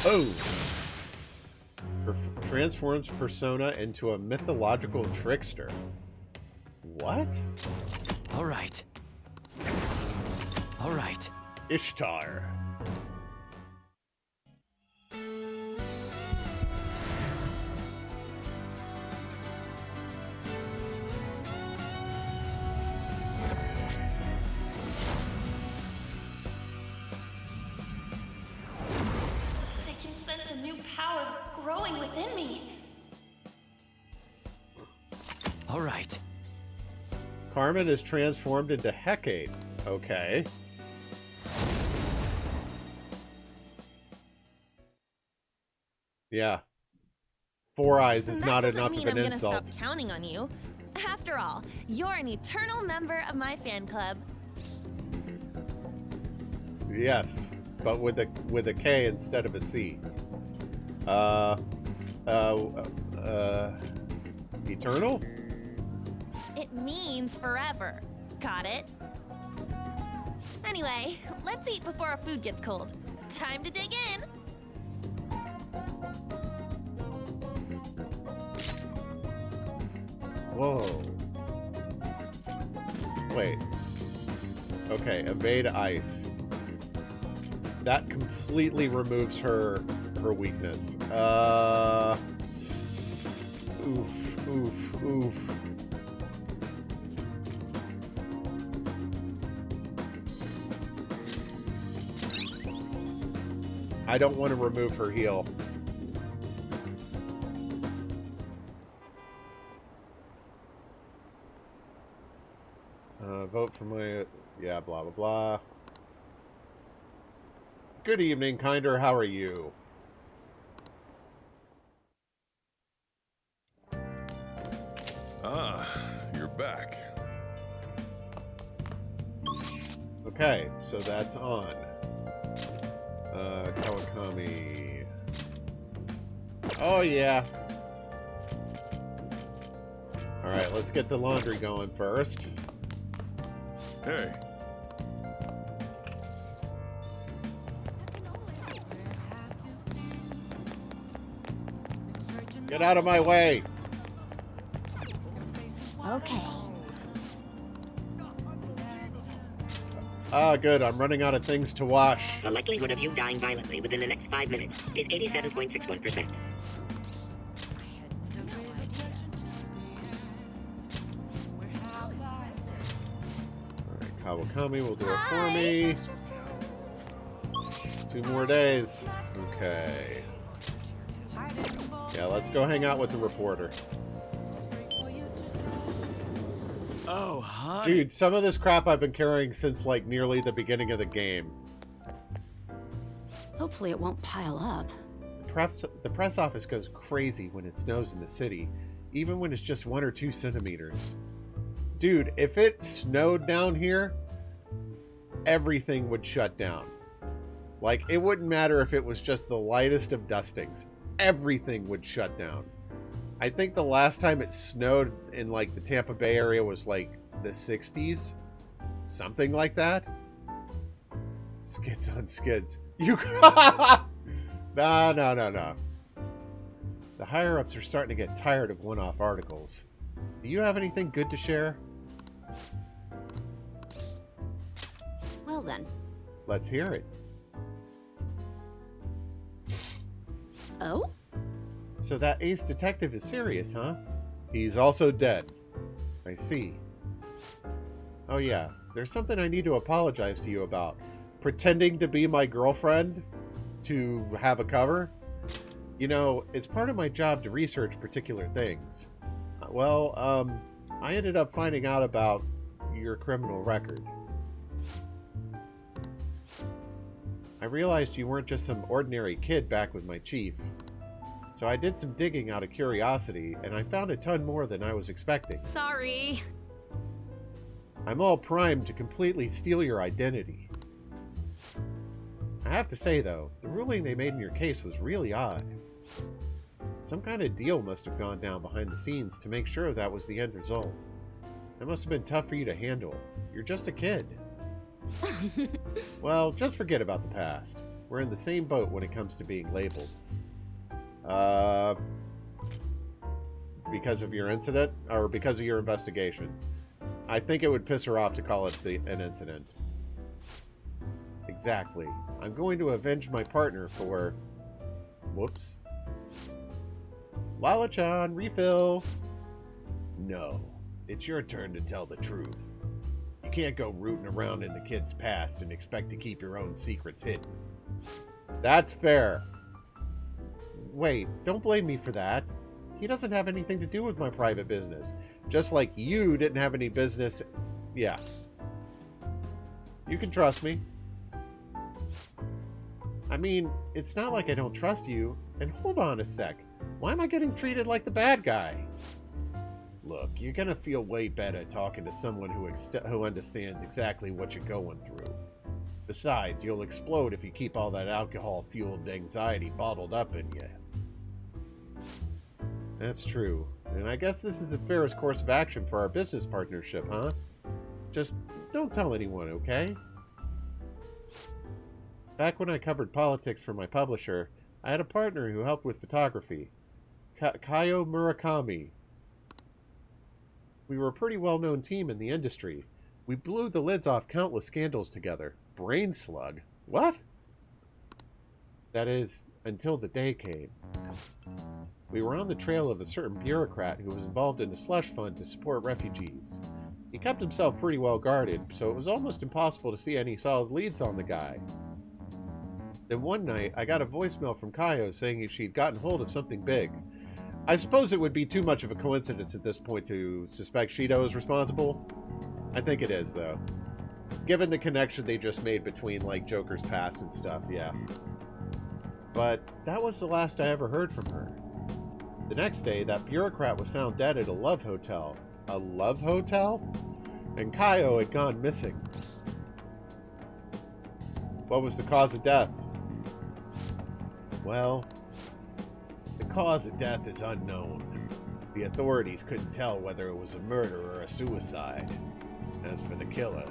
Oh. Transforms Persona into a mythological trickster. What? All right. All right. Ishtar. I can sense a new power growing within me. All right. Carmen is transformed into Hecate. Okay. Yeah. 4 eyes is not enough of an insult. I'm gonna stop counting on you. After all, you're an eternal member of my fan club. Yes, but with a K instead of a C. Eternal? It means forever. Got it? Anyway, let's eat before our food gets cold. Time to dig in. Whoa. Wait. Okay, evade ice. That completely removes her weakness. Oof. I don't want to remove her heal. Vote for my... Yeah, blah, blah, blah. Good evening, Kinder. How are you? Ah, you're back. Okay, so that's on. Kawakami. Oh, yeah. Alright, let's get the laundry going first. Hey. Get out of my way! Okay. Ah, good. I'm running out of things to wash. The likelihood of you dying violently within the next 5 minutes is 87.61%. Alright, Kawakami will do it for me. 2 more days. Okay. Yeah, let's go hang out with the reporter. Oh, honey. Dude, some of this crap I've been carrying since, like, nearly the beginning of the game. Hopefully it won't pile up. The press office goes crazy when it snows in the city, even when it's just 1 or 2 centimeters. Dude, if it snowed down here, everything would shut down. Like, it wouldn't matter if it was just the lightest of dustings. Everything would shut down. I think the last time it snowed in, like, the Tampa Bay area was, like, the 60s. Something like that. Skids on skids. You... No. The higher-ups are starting to get tired of one-off articles. Do you have anything good to share? Well then. Let's hear it. Oh? So that ace detective is serious, huh? He's also dead. I see. Oh yeah, there's something I need to apologize to you about. pretending to be my girlfriend to have a cover. You know, it's part of my job to research particular things. Well, I ended up finding out about your criminal record. I realized you weren't just some ordinary kid back with my chief. So I did some digging out of curiosity, and I found a ton more than I was expecting. Sorry. I'm all primed to completely steal your identity. I have to say, though, the ruling they made in your case was really odd. Some kind of deal must have gone down behind the scenes to make sure that was the end result. That must have been tough for you to handle. You're just a kid. Well, just forget about the past. We're in the same boat when it comes to being labeled. Because of your incident? Or because of your investigation? I think it would piss her off to call it an incident. Exactly. I'm going to avenge my partner for... Whoops. Lala-chan, refill! No. It's your turn to tell the truth. You can't go rooting around in the kid's past and expect to keep your own secrets hidden. That's fair. Wait, don't blame me for that. He doesn't have anything to do with my private business. Just like you didn't have any business... Yeah. You can trust me. I mean, it's not like I don't trust you. And hold on a sec. Why am I getting treated like the bad guy? Look, you're gonna feel way better talking to someone who understands exactly what you're going through. Besides, you'll explode if you keep all that alcohol-fueled anxiety bottled up in you. That's true. And I guess this is the fairest course of action for our business partnership, huh? Just don't tell anyone, okay? Back when I covered politics for my publisher, I had a partner who helped with photography. Kaio Murakami. We were a pretty well-known team in the industry. We blew the lids off countless scandals together. Brain slug? What? That is, until the day came. We were on the trail of a certain bureaucrat who was involved in a slush fund to support refugees. He kept himself pretty well guarded, so it was almost impossible to see any solid leads on the guy. Then one night, I got a voicemail from Kaio saying she'd gotten hold of something big. I suppose it would be too much of a coincidence at this point to suspect Shido is responsible. I think it is, though. Given the connection they just made between, like, Joker's past and stuff, yeah. But that was the last I ever heard from her. The next day, that bureaucrat was found dead at a love hotel. A love hotel? And Kaio had gone missing. What was the cause of death? Well, the cause of death is unknown. The authorities couldn't tell whether it was a murder or a suicide. As for the killer...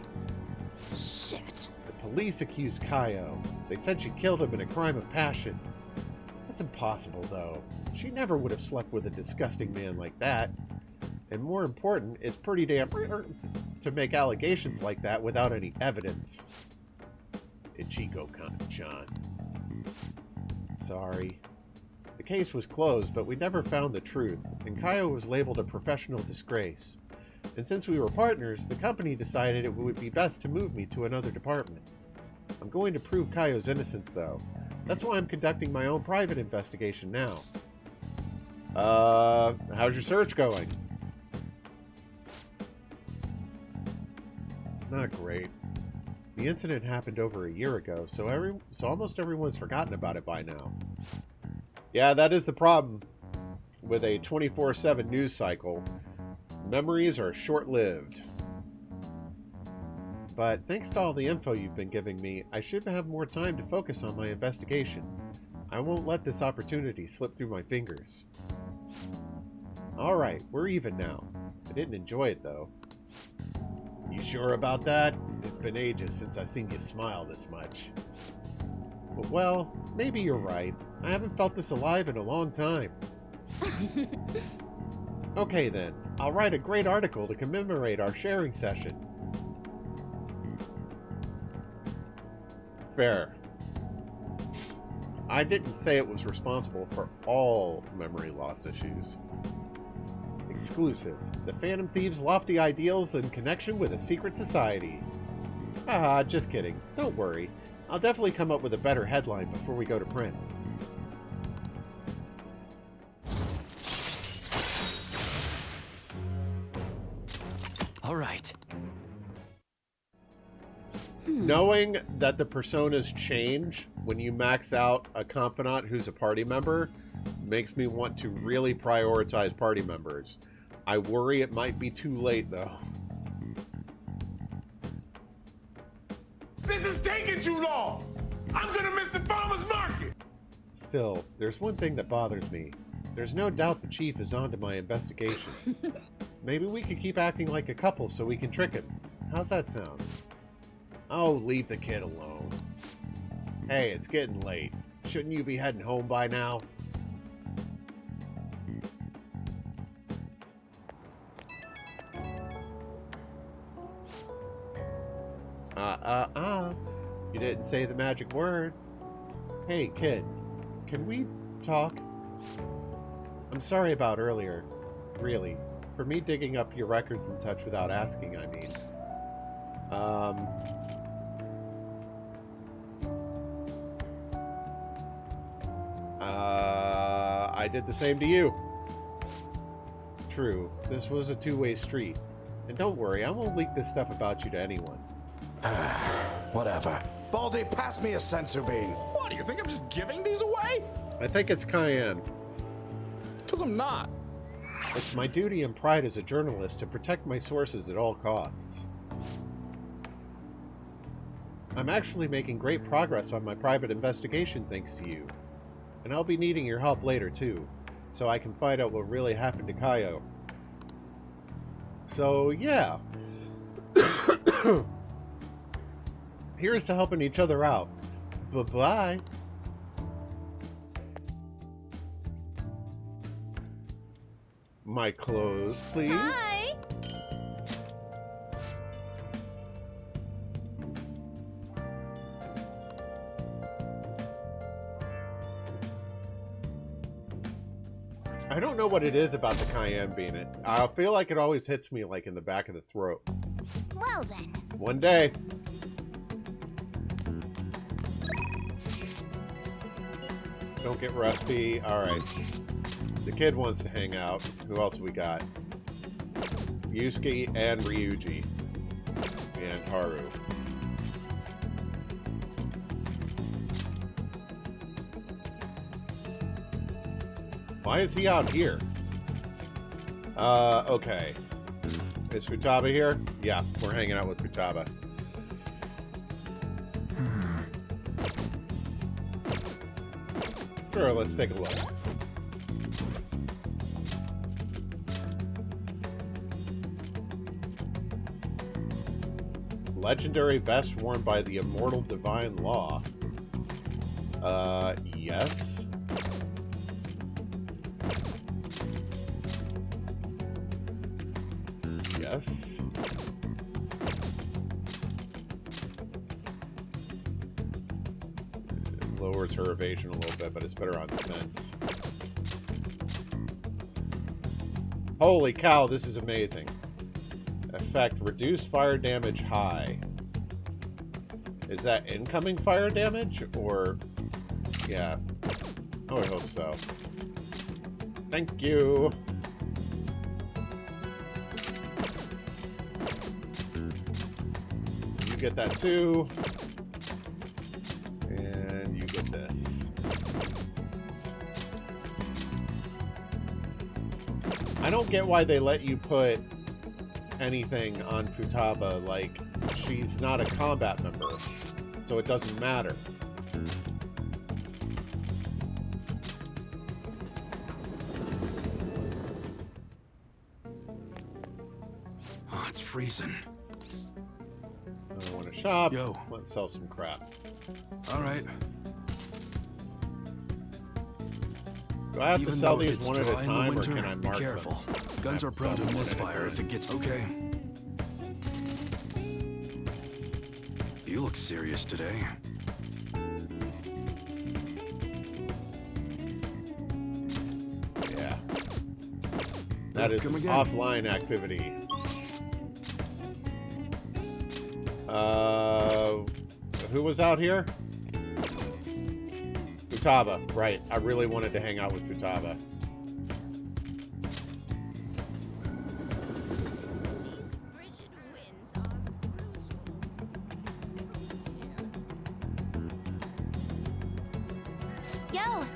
Shit. The police accused Kaio. They said she killed him in a crime of passion. That's impossible, though. She never would have slept with a disgusting man like that. And more important, it's pretty damn rare to make allegations like that without any evidence. Ichigo-kan-chan. Sorry. The case was closed, but we never found the truth, and Kaio was labeled a professional disgrace. And since we were partners, the company decided it would be best to move me to another department. I'm going to prove Kaio's innocence, though. That's why I'm conducting my own private investigation now. How's your search going? Not great. The incident happened over a year ago, so almost everyone's forgotten about it by now. Yeah, that is the problem with a 24/7 news cycle. Memories are short-lived. But thanks to all the info you've been giving me, I should have more time to focus on my investigation. I won't let this opportunity slip through my fingers. Alright, we're even now. I didn't enjoy it, though. You sure about that? It's been ages since I've seen you smile this much. Well, maybe you're right. I haven't felt this alive in a long time. Okay then, I'll write a great article to commemorate our sharing session. Fair. I didn't say it was responsible for all memory loss issues. Exclusive. The Phantom Thieves' lofty ideals in connection with a secret society. Ah, just kidding. Don't worry. I'll definitely come up with a better headline before we go to print. All right. Knowing that the personas change when you max out a confidant who's a party member makes me want to really prioritize party members. I worry it might be too late, though. This is taking too long! I'm gonna miss the farmer's market! Still, there's one thing that bothers me. There's no doubt the chief is onto my investigation. Maybe we could keep acting like a couple so we can trick him. How's that sound? Oh, leave the kid alone. Hey, it's getting late. Shouldn't you be heading home by now? You didn't say the magic word. Hey, kid, can we talk? I'm sorry about earlier. Really. For me digging up your records and such without asking, I mean. I did the same to you. True, this was a two-way street. And don't worry, I won't leak this stuff about you to anyone. Whatever. Baldy, pass me a sensu bean. What, do you think I'm just giving these away? I think it's cayenne. Because I'm not. It's my duty and pride as a journalist to protect my sources at all costs. I'm actually making great progress on my private investigation thanks to you. And I'll be needing your help later too, so I can find out what really happened to Kaio. So, yeah. Here's to helping each other out. Bye-bye. My clothes, please. Hi. I don't know what it is about the cayenne bean. I feel like it always hits me like in the back of the throat. Well then. One day. Don't get rusty. Alright. The kid wants to hang out. Who else we got? Yusuke and Ryuji. And Haru. Why is he out here? Okay. Is Futaba here? Yeah, we're hanging out with Futaba. Sure, let's take a look. Legendary vest worn by the immortal divine law. Yes. Yes. It lowers her evasion a little bit, but it's better on defense. Holy cow, this is amazing. Effect, reduce fire damage high. Is that incoming fire damage? Or... yeah. I would hope so. Thank you. You get that too. And you get this. I don't get why they let you put anything on Futaba, like, she's not a combat member, so it doesn't matter. Oh, it's freezing. I want to shop. Yo. Let's sell some crap. All right. Do I have to Even sell though these it's one at dry a in the time, or winter, can I mark be careful. them? Guns I are have to sell prone to them one at a misfire if time. it gets... Okay. You look serious today. Yeah. That is Come an again. offline activity. Who was out here? Futaba, right. I really wanted to hang out with Futaba. Yo!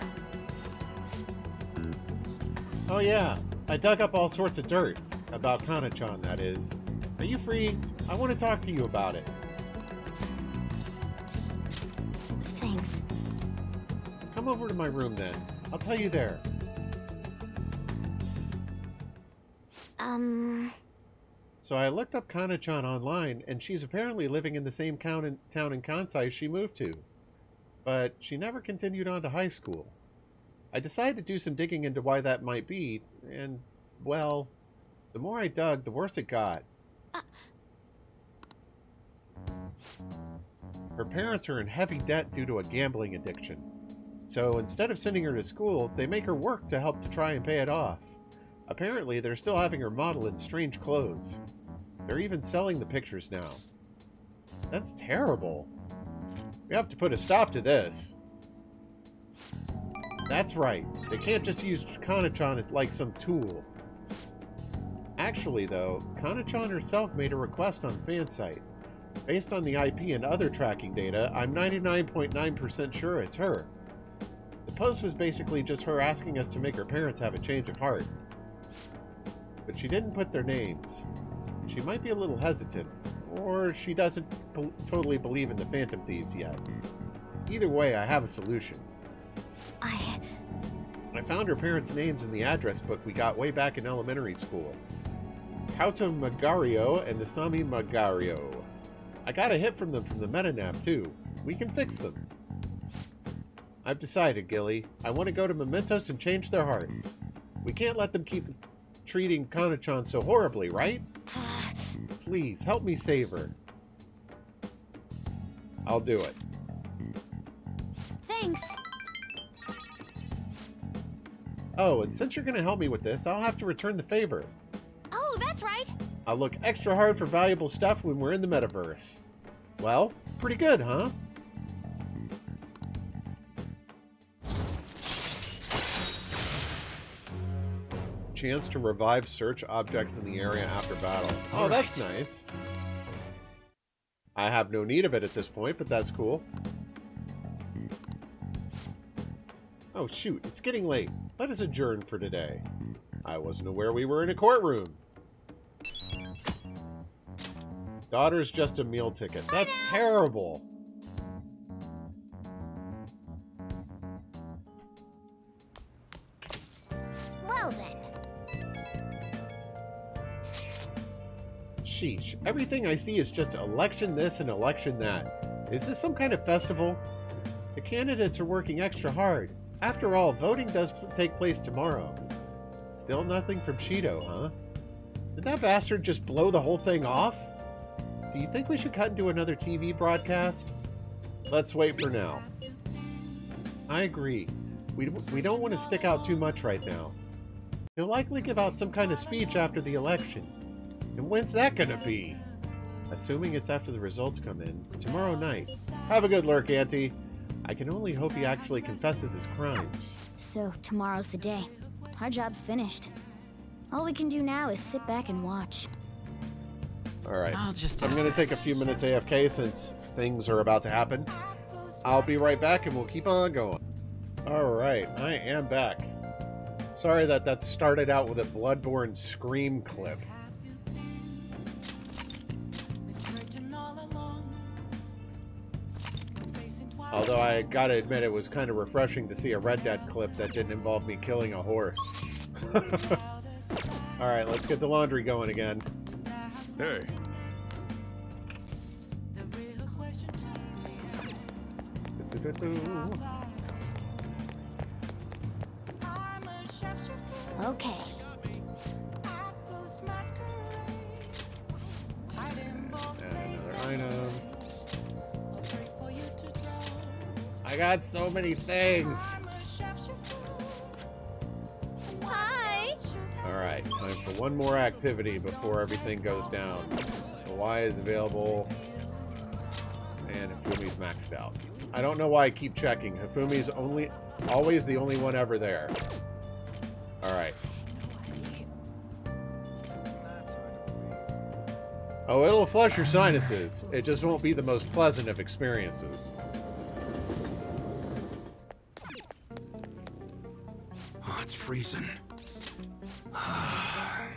Oh yeah, I dug up all sorts of dirt. About Kana-chan, that is. Are you free? I want to talk to you about it. Thanks. Come over to my room then. I'll tell you there. So I looked up Kana-chan online, and she's apparently living in the same town in Kansai she moved to. But she never continued on to high school. I decided to do some digging into why that might be, and, well, the more I dug, the worse it got. Her parents are in heavy debt due to a gambling addiction. So instead of sending her to school, they make her work to help to try and pay it off. Apparently, they're still having her model in strange clothes. They're even selling the pictures now. That's terrible. We have to put a stop to this. That's right. They can't just use Kana-chan like some tool. Actually, though, Kana-chan herself made a request on Fansite. Based on the IP and other tracking data, I'm 99.9% sure it's her. The post was basically just her asking us to make her parents have a change of heart. But she didn't put their names. She might be a little hesitant, or she doesn't totally believe in the Phantom Thieves yet. Either way, I have a solution. I found her parents' names in the address book we got way back in elementary school. Kauto Magario and Asami Magario. I got a hit from them from the Metanav, too. We can fix them. I've decided, Gilly. I want to go to Mementos and change their hearts. We can't let them keep treating Kana-chan so horribly, right? Please, help me save her. I'll do it. Thanks. Oh, and since you're going to help me with this, I'll have to return the favor. Oh, that's right. I'll look extra hard for valuable stuff when we're in the metaverse. Well, pretty good, huh? Chance to revive search objects in the area after battle. Oh, that's nice. I have no need of it at this point, but that's cool. Oh, shoot. It's getting late. Let us adjourn for today. I wasn't aware we were in a courtroom. Daughter's just a meal ticket. That's terrible. Well then. Sheesh. Everything I see is just election this and election that. Is this some kind of festival? The candidates are working extra hard. After all, voting does take place tomorrow. Still nothing from Shido, huh? Did that bastard just blow the whole thing off? Do you think we should cut into another TV broadcast? Let's wait for now. I agree. We don't want to stick out too much right now. He'll likely give out some kind of speech after the election. And when's that gonna be? Assuming it's after the results come in, tomorrow night. Have a good lurk, Auntie. I can only hope he actually confesses his crimes. So, tomorrow's the day. Our job's finished. All we can do now is sit back and watch. Alright, I'm gonna take a few minutes AFK since things are about to happen. I'll be right back and we'll keep on going. Alright, I am back. Sorry that started out with a Bloodborne scream clip. Although I gotta admit, it was kind of refreshing to see a Red Dead clip that didn't involve me killing a horse. Alright, let's get the laundry going again. Hey. Okay. And another item. I got so many things. Hi. Alright, time for one more activity before everything goes down. The Y is available. And Hifumi's maxed out. I don't know why I keep checking. Hifumi's always the only one ever there. Alright. Oh, it'll flush your sinuses. It just won't be the most pleasant of experiences. Oh, it's freezing. I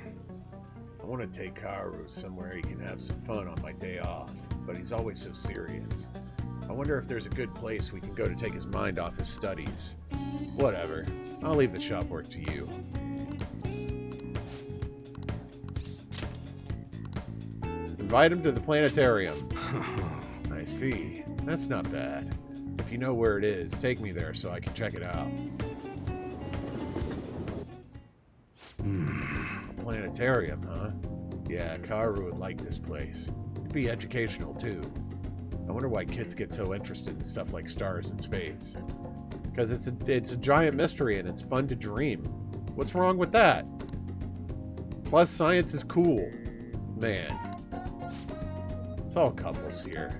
want to take Kaoru somewhere he can have some fun on my day off, but he's always so serious. I wonder if there's a good place we can go to take his mind off his studies. Whatever. I'll leave the shop work to you. Invite him to the planetarium. I see. That's not bad. If you know where it is, take me there so I can check it out. Planetarium, huh? Yeah, Kaoru would like this place. It'd be educational, too. I wonder why kids get so interested in stuff like stars and space. Because it's a giant mystery and it's fun to dream. What's wrong with that? Plus, science is cool. Man. It's all couples here.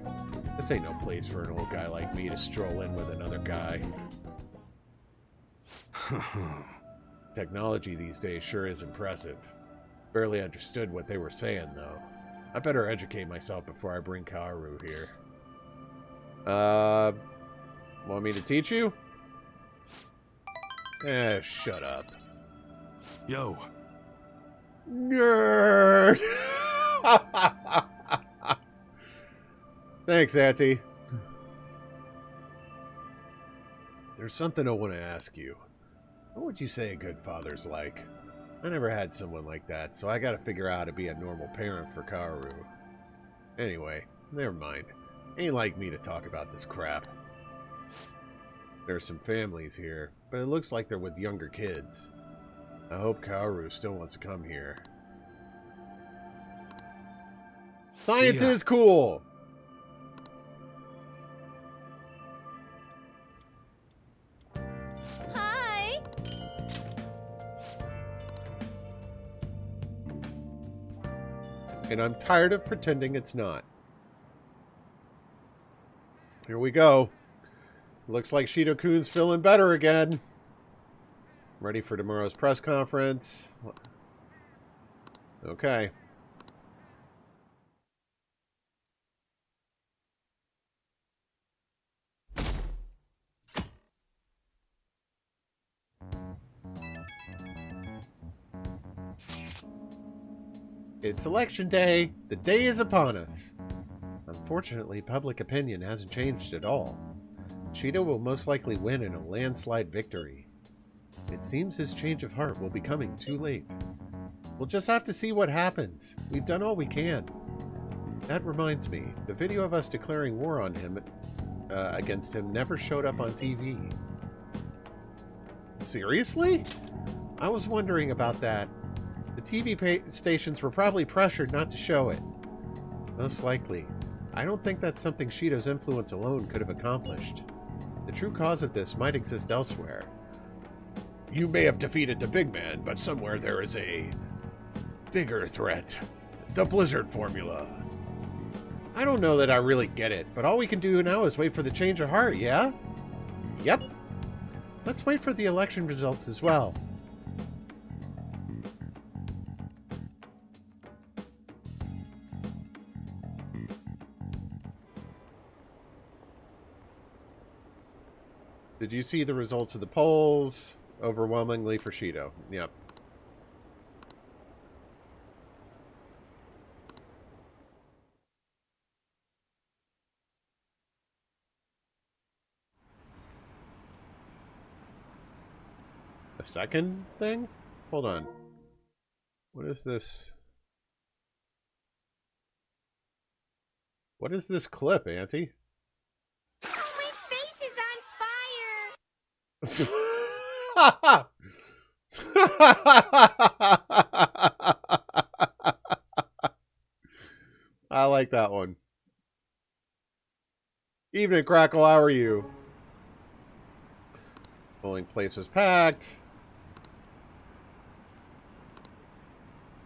This ain't no place for an old guy like me to stroll in with another guy. Technology these days sure is impressive. Barely understood what they were saying, though. I better educate myself before I bring Kaoru here. Want me to teach you? Eh, shut up. Yo. Nerd! Thanks, Auntie. There's something I want to ask you. What would you say a good father's like? I never had someone like that, so I gotta figure out how to be a normal parent for Kaoru. Anyway, never mind. Ain't like me to talk about this crap. There's some families here, but it looks like they're with younger kids. I hope Kaoru still wants to come here. Science is cool! Hi! And I'm tired of pretending it's not. Here we go. Looks like Shido-kun's feeling better again. Ready for tomorrow's press conference. Okay. It's election day. The day is upon us. Unfortunately, public opinion hasn't changed at all. Shido will most likely win in a landslide victory. It seems his change of heart will be coming too late. We'll just have to see what happens. We've done all we can. That reminds me, the video of us declaring war on him, against him never showed up on TV. Seriously? I was wondering about that. The TV stations were probably pressured not to show it. Most likely. I don't think that's something Shido's influence alone could have accomplished. The true cause of this might exist elsewhere. You may have defeated the big man, but somewhere there is a bigger threat. The Blizzard formula. I don't know that I really get it, but all we can do now is wait for the change of heart, yeah? Yep. Let's wait for the election results as well. Did you see the results of the polls? Overwhelmingly for Shido. Yep. A second thing? Hold on. What is this? What is this clip, Auntie? I like that one. Evening, Crackle. How are you? Polling place was packed.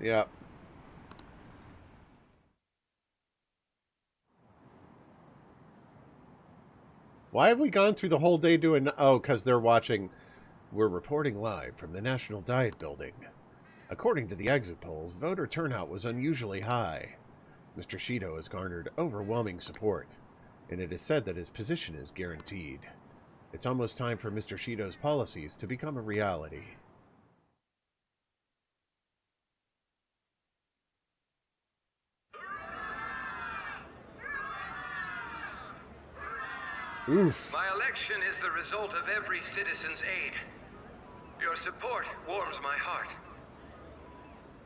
Yep. Why have we gone through the whole day doing... Oh, because they're watching... We're reporting live from the National Diet Building. According to the exit polls, voter turnout was unusually high. Mr. Shido has garnered overwhelming support, and it is said that his position is guaranteed. It's almost time for Mr. Shido's policies to become a reality. Oof. My election is the result of every citizen's aid. Your support warms my heart.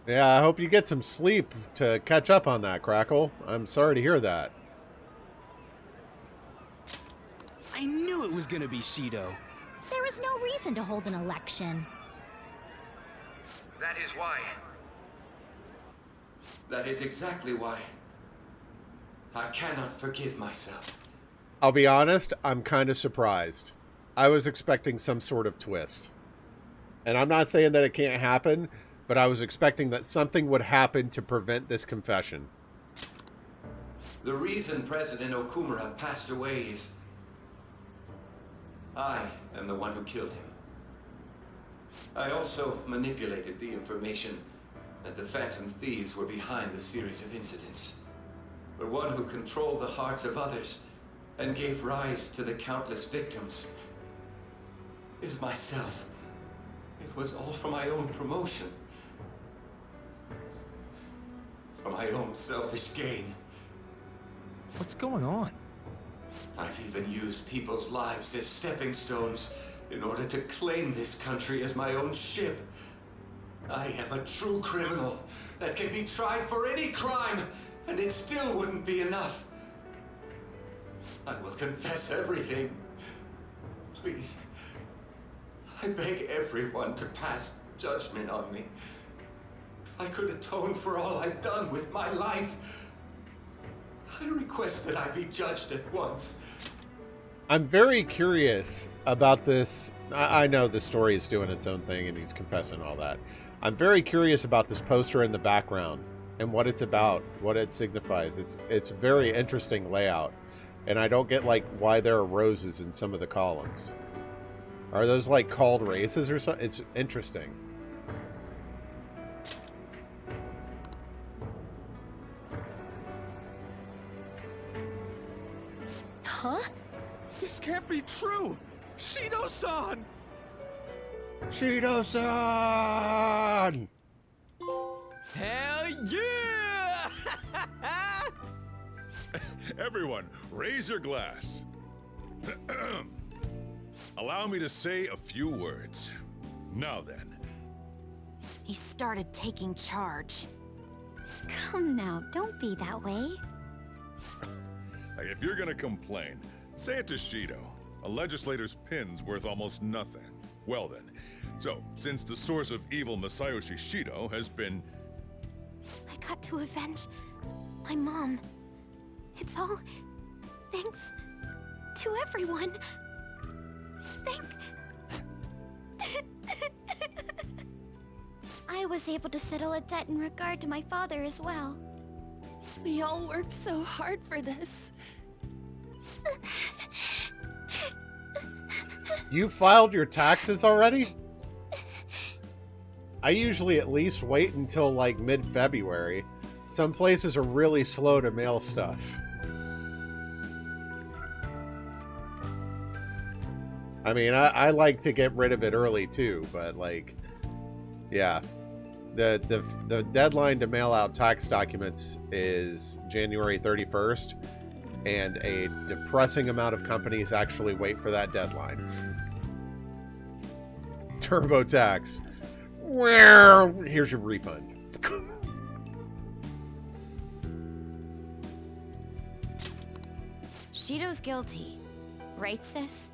Yeah, I hope you get some sleep to catch up on that, Crackle. I'm sorry to hear that. I knew it was gonna be Shido. There is no reason to hold an election. That is why. That is exactly why. I cannot forgive myself. I'll be honest, I'm kind of surprised. I was expecting some sort of twist. And I'm not saying that it can't happen, but I was expecting that something would happen to prevent this confession. The reason President Okumura passed away is... I am the one who killed him. I also manipulated the information that the Phantom Thieves were behind the series of incidents. The one who controlled the hearts of others and gave rise to the countless victims is myself. It was all for my own promotion. For my own selfish gain. What's going on? I've even used people's lives as stepping stones in order to claim this country as my own ship. I am a true criminal that can be tried for any crime, and it still wouldn't be enough. I will confess everything. Please. I beg everyone to pass judgment on me. If I could atone for all I've done with my life, I request that I be judged at once. I'm very curious about this. I know the story is doing its own thing and he's confessing all that. I'm very curious about this poster in the background and what it's about, what it signifies. It's very interesting layout. And I don't get, like, why there are roses in some of the columns. Are those, like, called races or something? It's interesting. Huh? This can't be true! Shido-san! Shido-san! Hell yeah! Everyone, raise your glass. Allow me to say a few words. Now then. He started taking charge. Come now, don't be that way. If you're gonna complain, say it to Shido. A legislator's pin's worth almost nothing. Well then, so since the source of evil Masayoshi Shido has been... I got to avenge my mom. It's all thanks to everyone. I was able to settle a debt in regard to my father as well. We all worked so hard for this. You filed your taxes already? I usually at least wait until like mid-February. Some places are really slow to mail stuff. I mean, I like to get rid of it early too, but like, yeah. The deadline to mail out tax documents is January 31st, and a depressing amount of companies actually wait for that deadline. TurboTax. Well, here's your refund. Shido's guilty, right, sis?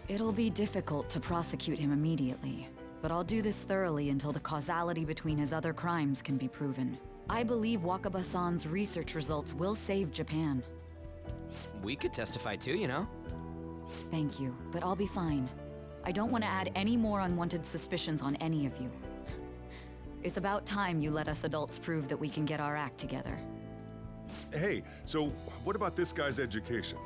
It'll be difficult to prosecute him immediately, but I'll do this thoroughly until the causality between his other crimes can be proven. I believe Wakaba-san's research results will save Japan. We could testify too, you know? Thank you, but I'll be fine. I don't want to add any more unwanted suspicions on any of you. It's about time you let us adults prove that we can get our act together. Hey, so what about this guy's education?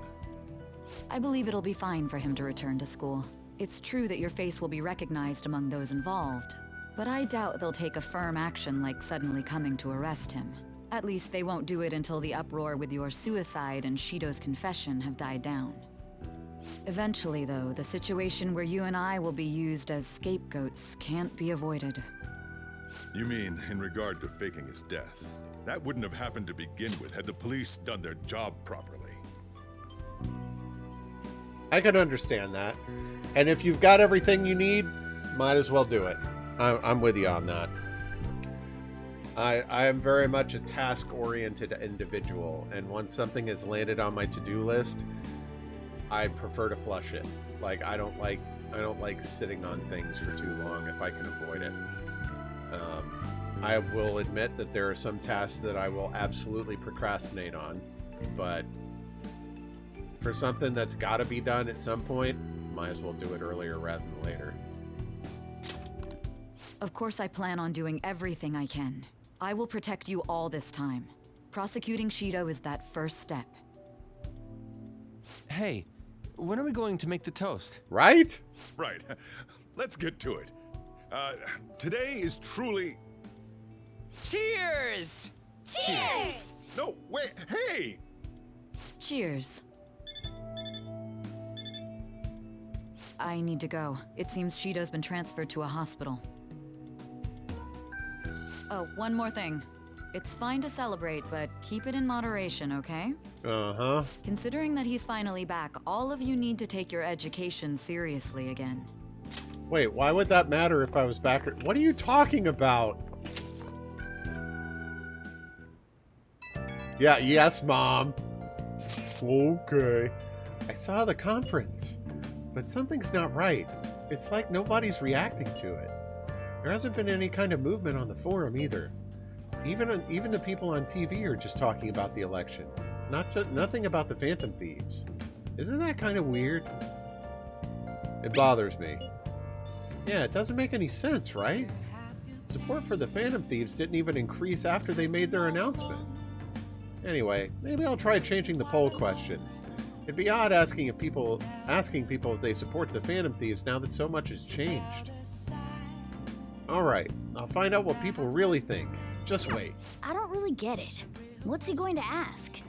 I believe it'll be fine for him to return to school. It's true that your face will be recognized among those involved, but I doubt they'll take a firm action like suddenly coming to arrest him. At least they won't do it until the uproar with your suicide and Shido's confession have died down. Eventually, though, the situation where you and I will be used as scapegoats can't be avoided. You mean in regard to faking his death? That wouldn't have happened to begin with had the police done their job properly. I can understand that. And if you've got everything you need, might as well do it. I'm with you on that. I am very much a task-oriented individual, and once something has landed on my to-do list, I prefer to flush it. Like, I don't like sitting on things for too long if I can avoid it. I will admit that there are some tasks that I will absolutely procrastinate on, but for something that's got to be done at some point, might as well do it earlier rather than later. Of course I plan on doing everything I can. I will protect you all this time. Prosecuting Shido is that first step. Hey, when are we going to make the toast? Right? Right. Let's get to it. Today is truly... Cheers! Cheers! No, wait, hey! Cheers. I need to go. It seems Shido's been transferred to a hospital. Oh, one more thing. It's fine to celebrate, but keep it in moderation, okay? Uh-huh. Considering that he's finally back, all of you need to take your education seriously again. Wait, why would that matter if I was back? What are you talking about? Yeah, yes, Mom. Okay. I saw the conference, but something's not right. It's like nobody's reacting to it. There hasn't been any kind of movement on the forum either. Even the people on TV are just talking about the election. Nothing about the Phantom Thieves. Isn't that kind of weird? It bothers me. Yeah, it doesn't make any sense, right? Support for the Phantom Thieves didn't even increase after they made their announcement. Anyway, maybe I'll try changing the poll question. It'd be odd asking people if they support the Phantom Thieves now that so much has changed. Alright, I'll find out what people really think. Just wait. I don't really get it. What's he going to ask?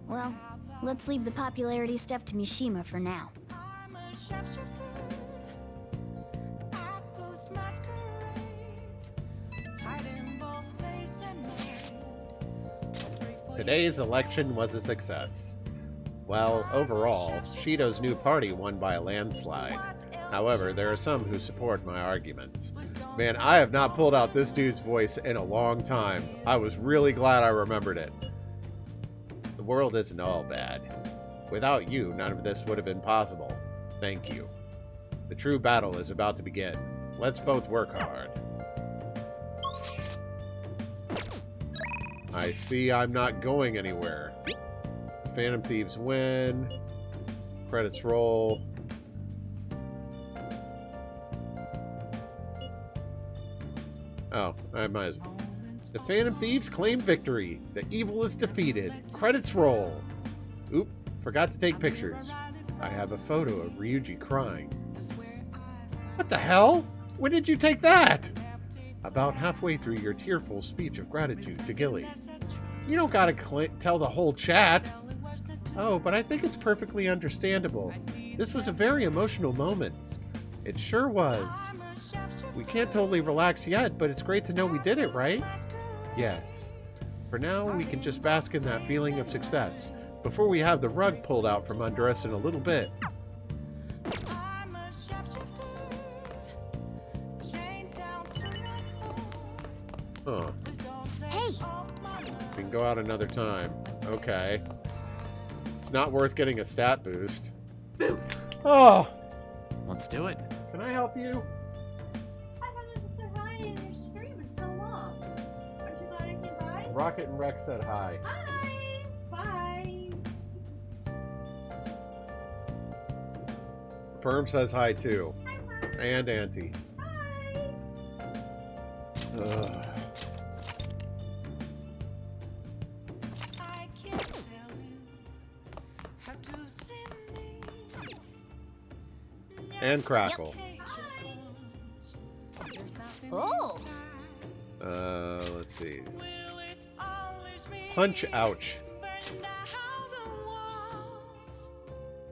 Well, let's leave the popularity stuff to Mishima for now. Today's election was a success. Well, overall, Shido's new party won by a landslide. However, there are some who support my arguments. Man, I have not pulled out this dude's voice in a long time. I was really glad I remembered it. The world isn't all bad. Without you, none of this would have been possible. Thank you. The true battle is about to begin. Let's both work hard. I see I'm not going anywhere. Phantom Thieves win. Credits roll. Oh, I might as well. The Phantom Thieves claim victory. The evil is defeated. Credits roll. Oop, forgot to take pictures. I have a photo of Ryuji crying. What the hell? When did you take that? About halfway through your tearful speech of gratitude to Gilly. You don't gotta tell the whole chat. Oh, but I think it's perfectly understandable. This was a very emotional moment. It sure was. We can't totally relax yet, but it's great to know we did it, right? Yes. For now, we can just bask in that feeling of success before we have the rug pulled out from under us in a little bit. Huh. Hey! We can go out another time. Okay. It's not worth getting a stat boost. Oh! Let's do it. Can I help you? I haven't said hi in your stream in so long. Aren't you glad I came by? Rocket and Rex said hi. Hi! Bye! Perm says hi too. Hi, Perm. And Auntie. Hi! Ugh. And Crackle. Oh! Let's see. Punch Ouch.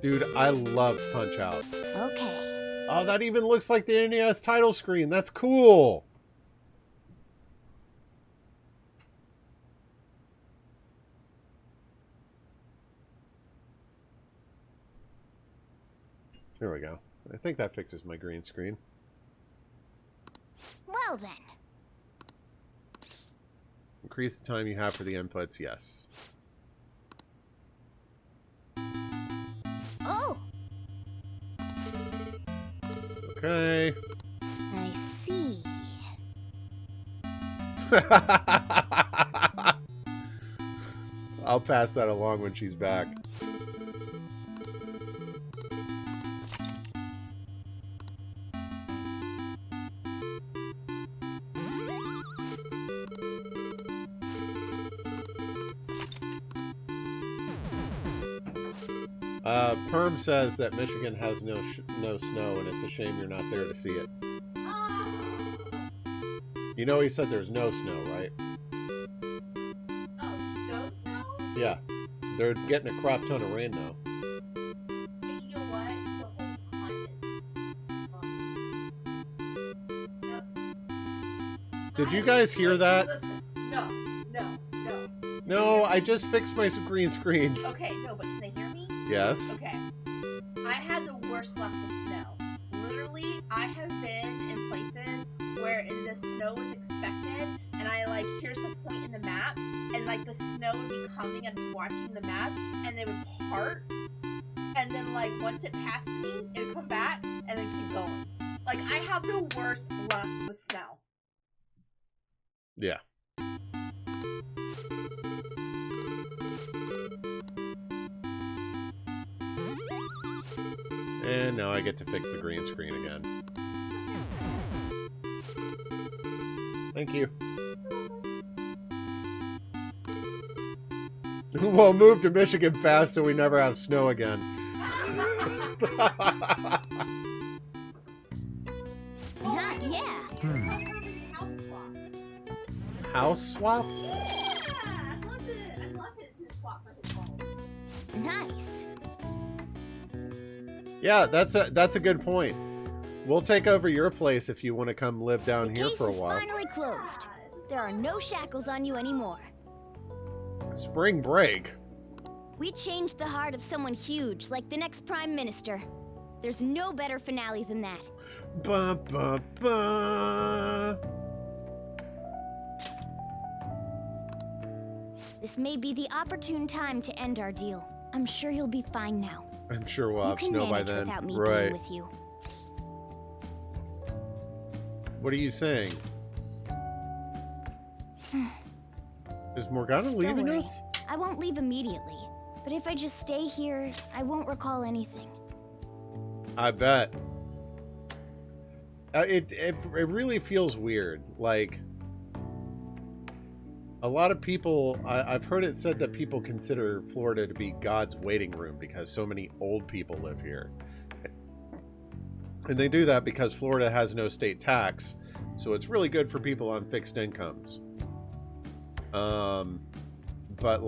Dude, I love Punch Out. Okay. Oh, that even looks like the NES title screen. That's cool. There we go. I think that fixes my green screen. Well then. Increase the time you have for the inputs, yes. Oh! Okay. I see. I'll pass that along when she's back. Perm says that Michigan has no snow, and it's a shame you're not there to see it. You know he said there's no snow, right? Oh, no snow? Yeah. They're getting a crap ton of rain, though. And you know what? The whole climate. Did you guys hear that? Listen, no. No, I just fixed my green screen. Okay, no, but can they hear me? Yes. Okay. I had the worst luck with snow. Literally, I have been in places where the snow is expected, and I here's the point in the map, and the snow would be coming, I'd be watching the map, and they would part, and then once it passed me, it would come back, and then keep going. I have the worst luck with snow. Yeah. And now I get to fix the green screen again. Thank you. We'll move to Michigan fast so we never have snow again. Not yeah. House swap? Yeah, I'd love it to swap for his home. Nice. Yeah, that's a good point. We'll take over your place if you want to come live down here for a while. Case is finally closed. There are no shackles on you anymore. Spring break? We changed the heart of someone huge, like the next Prime Minister. There's no better finale than that. Ba ba ba. This may be the opportune time to end our deal. I'm sure you'll be fine now. I'm sure we'll have you can snow by manage then. without me Right. being with you. What are you saying? Is Morgana Don't leaving worry. us? I won't leave immediately. But if I just stay here, I won't recall anything. I bet. It really feels weird. A lot of people, I've heard it said that people consider Florida to be God's waiting room because so many old people live here. And they do that because Florida has no state tax, so it's really good for people on fixed incomes. But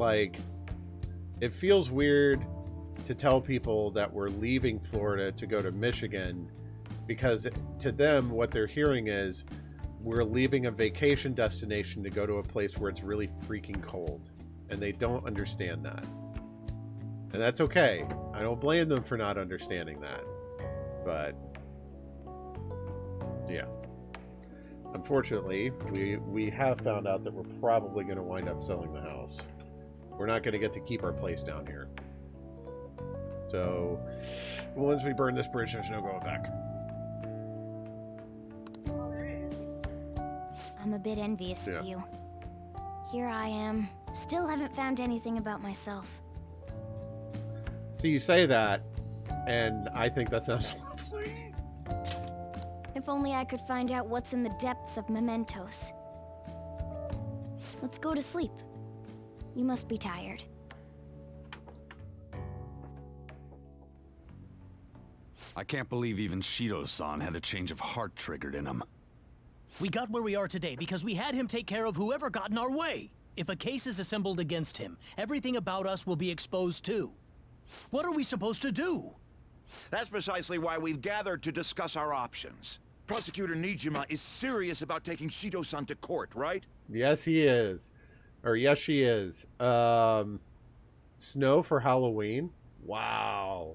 it feels weird to tell people that we're leaving Florida to go to Michigan because to them, what they're hearing is we're leaving a vacation destination to go to a place where it's really freaking cold. And they don't understand that. And that's okay. I don't blame them for not understanding that. But yeah. Unfortunately, we have found out that we're probably going to wind up selling the house. We're not going to get to keep our place down here. So, once we burn this bridge, there's no going back. I'm a bit envious of you. Here I am, still haven't found anything about myself. So you say that, and I think that sounds lovely. If only I could find out what's in the depths of mementos. Let's go to sleep. You must be tired. I can't believe even Shido-san had a change of heart triggered in him. We got where we are today because we had him take care of whoever got in our way. If a case is assembled against him, everything about us will be exposed too. What are we supposed to do? That's precisely why we've gathered to discuss our options. Prosecutor Nijima is serious about taking Shido-san to court, right? Yes, he is. Or yes, she is. Snow for Halloween? Wow.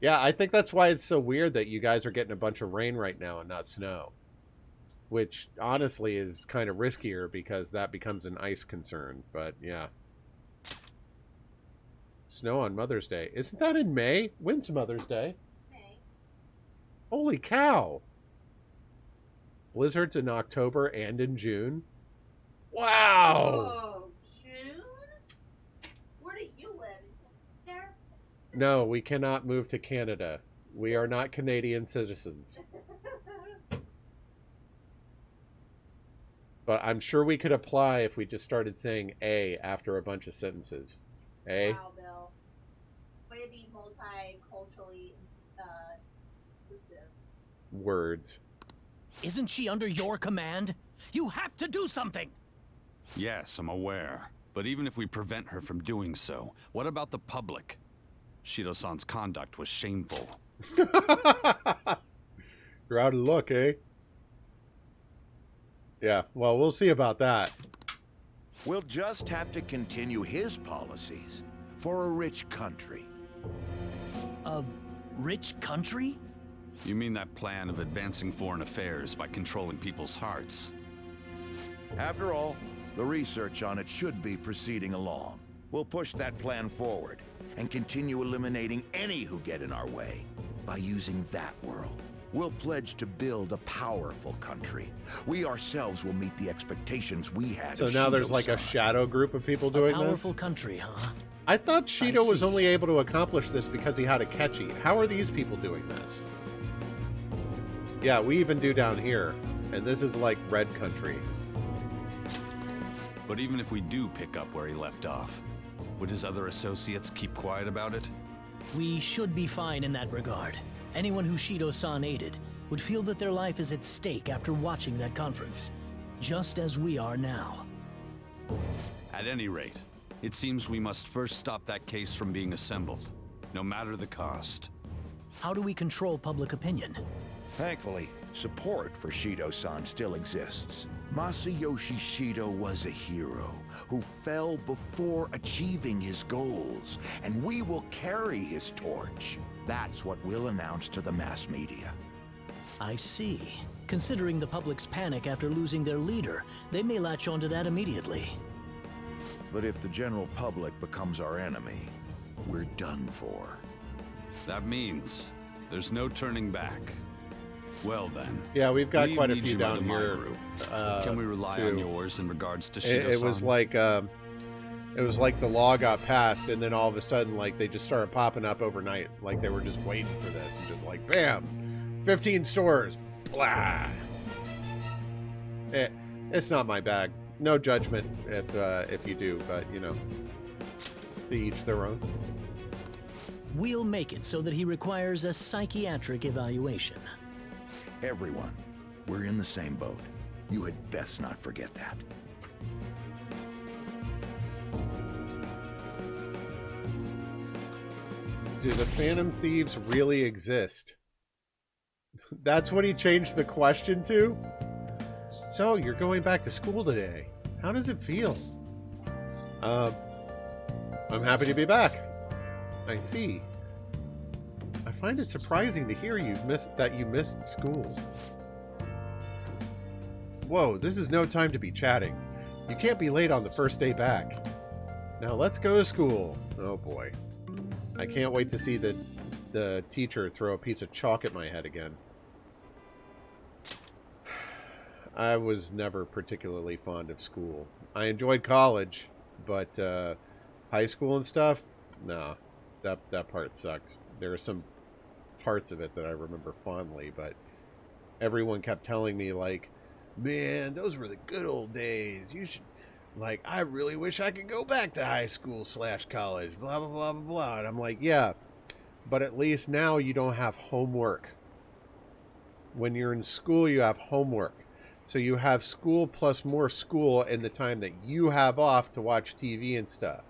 Yeah, I think that's why it's so weird that you guys are getting a bunch of rain right now and not snow. Which, honestly, is kind of riskier because that becomes an ice concern. But, yeah. Snow on Mother's Day. Isn't that in May? When's Mother's Day? May. Holy cow. Blizzards in October and in June. Wow. Oh, June? Where do you live? There? No, we cannot move to Canada. We are not Canadian citizens. But I'm sure we could apply if we just started saying A after a bunch of sentences. A. Wow, Bill. Way to be multiculturally inclusive. Words. Isn't she under your command? You have to do something! Yes, I'm aware. But even if we prevent her from doing so, what about the public? Shido-san's conduct was shameful. You're out of luck, eh? Yeah, well, we'll see about that. We'll just have to continue his policies for a rich country. A rich country? You mean that plan of advancing foreign affairs by controlling people's hearts? After all, the research on it should be proceeding along. We'll push that plan forward and continue eliminating any who get in our way by using that world. We'll pledge to build a powerful country. We ourselves will meet the expectations we had. So now there's like a shadow group of people doing this? Powerful country, huh? I thought Shido was only able to accomplish this because he had a catchy. How are these people doing this? Yeah, we even do down here. And this is like red country. But even if we do pick up where he left off, would his other associates keep quiet about it? We should be fine in that regard. Anyone who Shido-san aided would feel that their life is at stake after watching that conference. Just as we are now. At any rate, it seems we must first stop that case from being assembled, no matter the cost. How do we control public opinion? Thankfully, support for Shido-san still exists. Masayoshi Shido was a hero who fell before achieving his goals, and we will carry his torch. That's what we'll announce to the mass media. I see. Considering the public's panic after losing their leader, they may latch onto that immediately. But if the general public becomes our enemy, we're done for. That means there's no turning back. Well then. Yeah, we've got leave quite a Nijima few down to my here. group. Can we rely on yours in regards to Shido-san? It was like the law got passed, and then all of a sudden, like, they just started popping up overnight. Like, they were just waiting for this, and just like, bam! 15 stores! Blah! It's not my bag. No judgment if you do, but, you know, to each their own. We'll make it so that he requires a psychiatric evaluation. Everyone, we're in the same boat. You had best not forget that. Do the Phantom Thieves really exist? That's what he changed the question to? So, you're going back to school today. How does it feel? I'm happy to be back. I see. I find it surprising to hear that you missed school. Whoa, this is no time to be chatting. You can't be late on the first day back. Now let's go to school. Oh boy. I can't wait to see the teacher throw a piece of chalk at my head again. I was never particularly fond of school. I enjoyed college, but high school and stuff, nah, that part sucked. There are some parts of it that I remember fondly, but everyone kept telling me, like, man, those were the good old days. You should, like, I really wish I could go back to high school / college, blah, blah, blah, blah, blah. And I'm like, yeah, but at least now you don't have homework. When you're in school, you have homework. So you have school plus more school in the time that you have off to watch TV and stuff.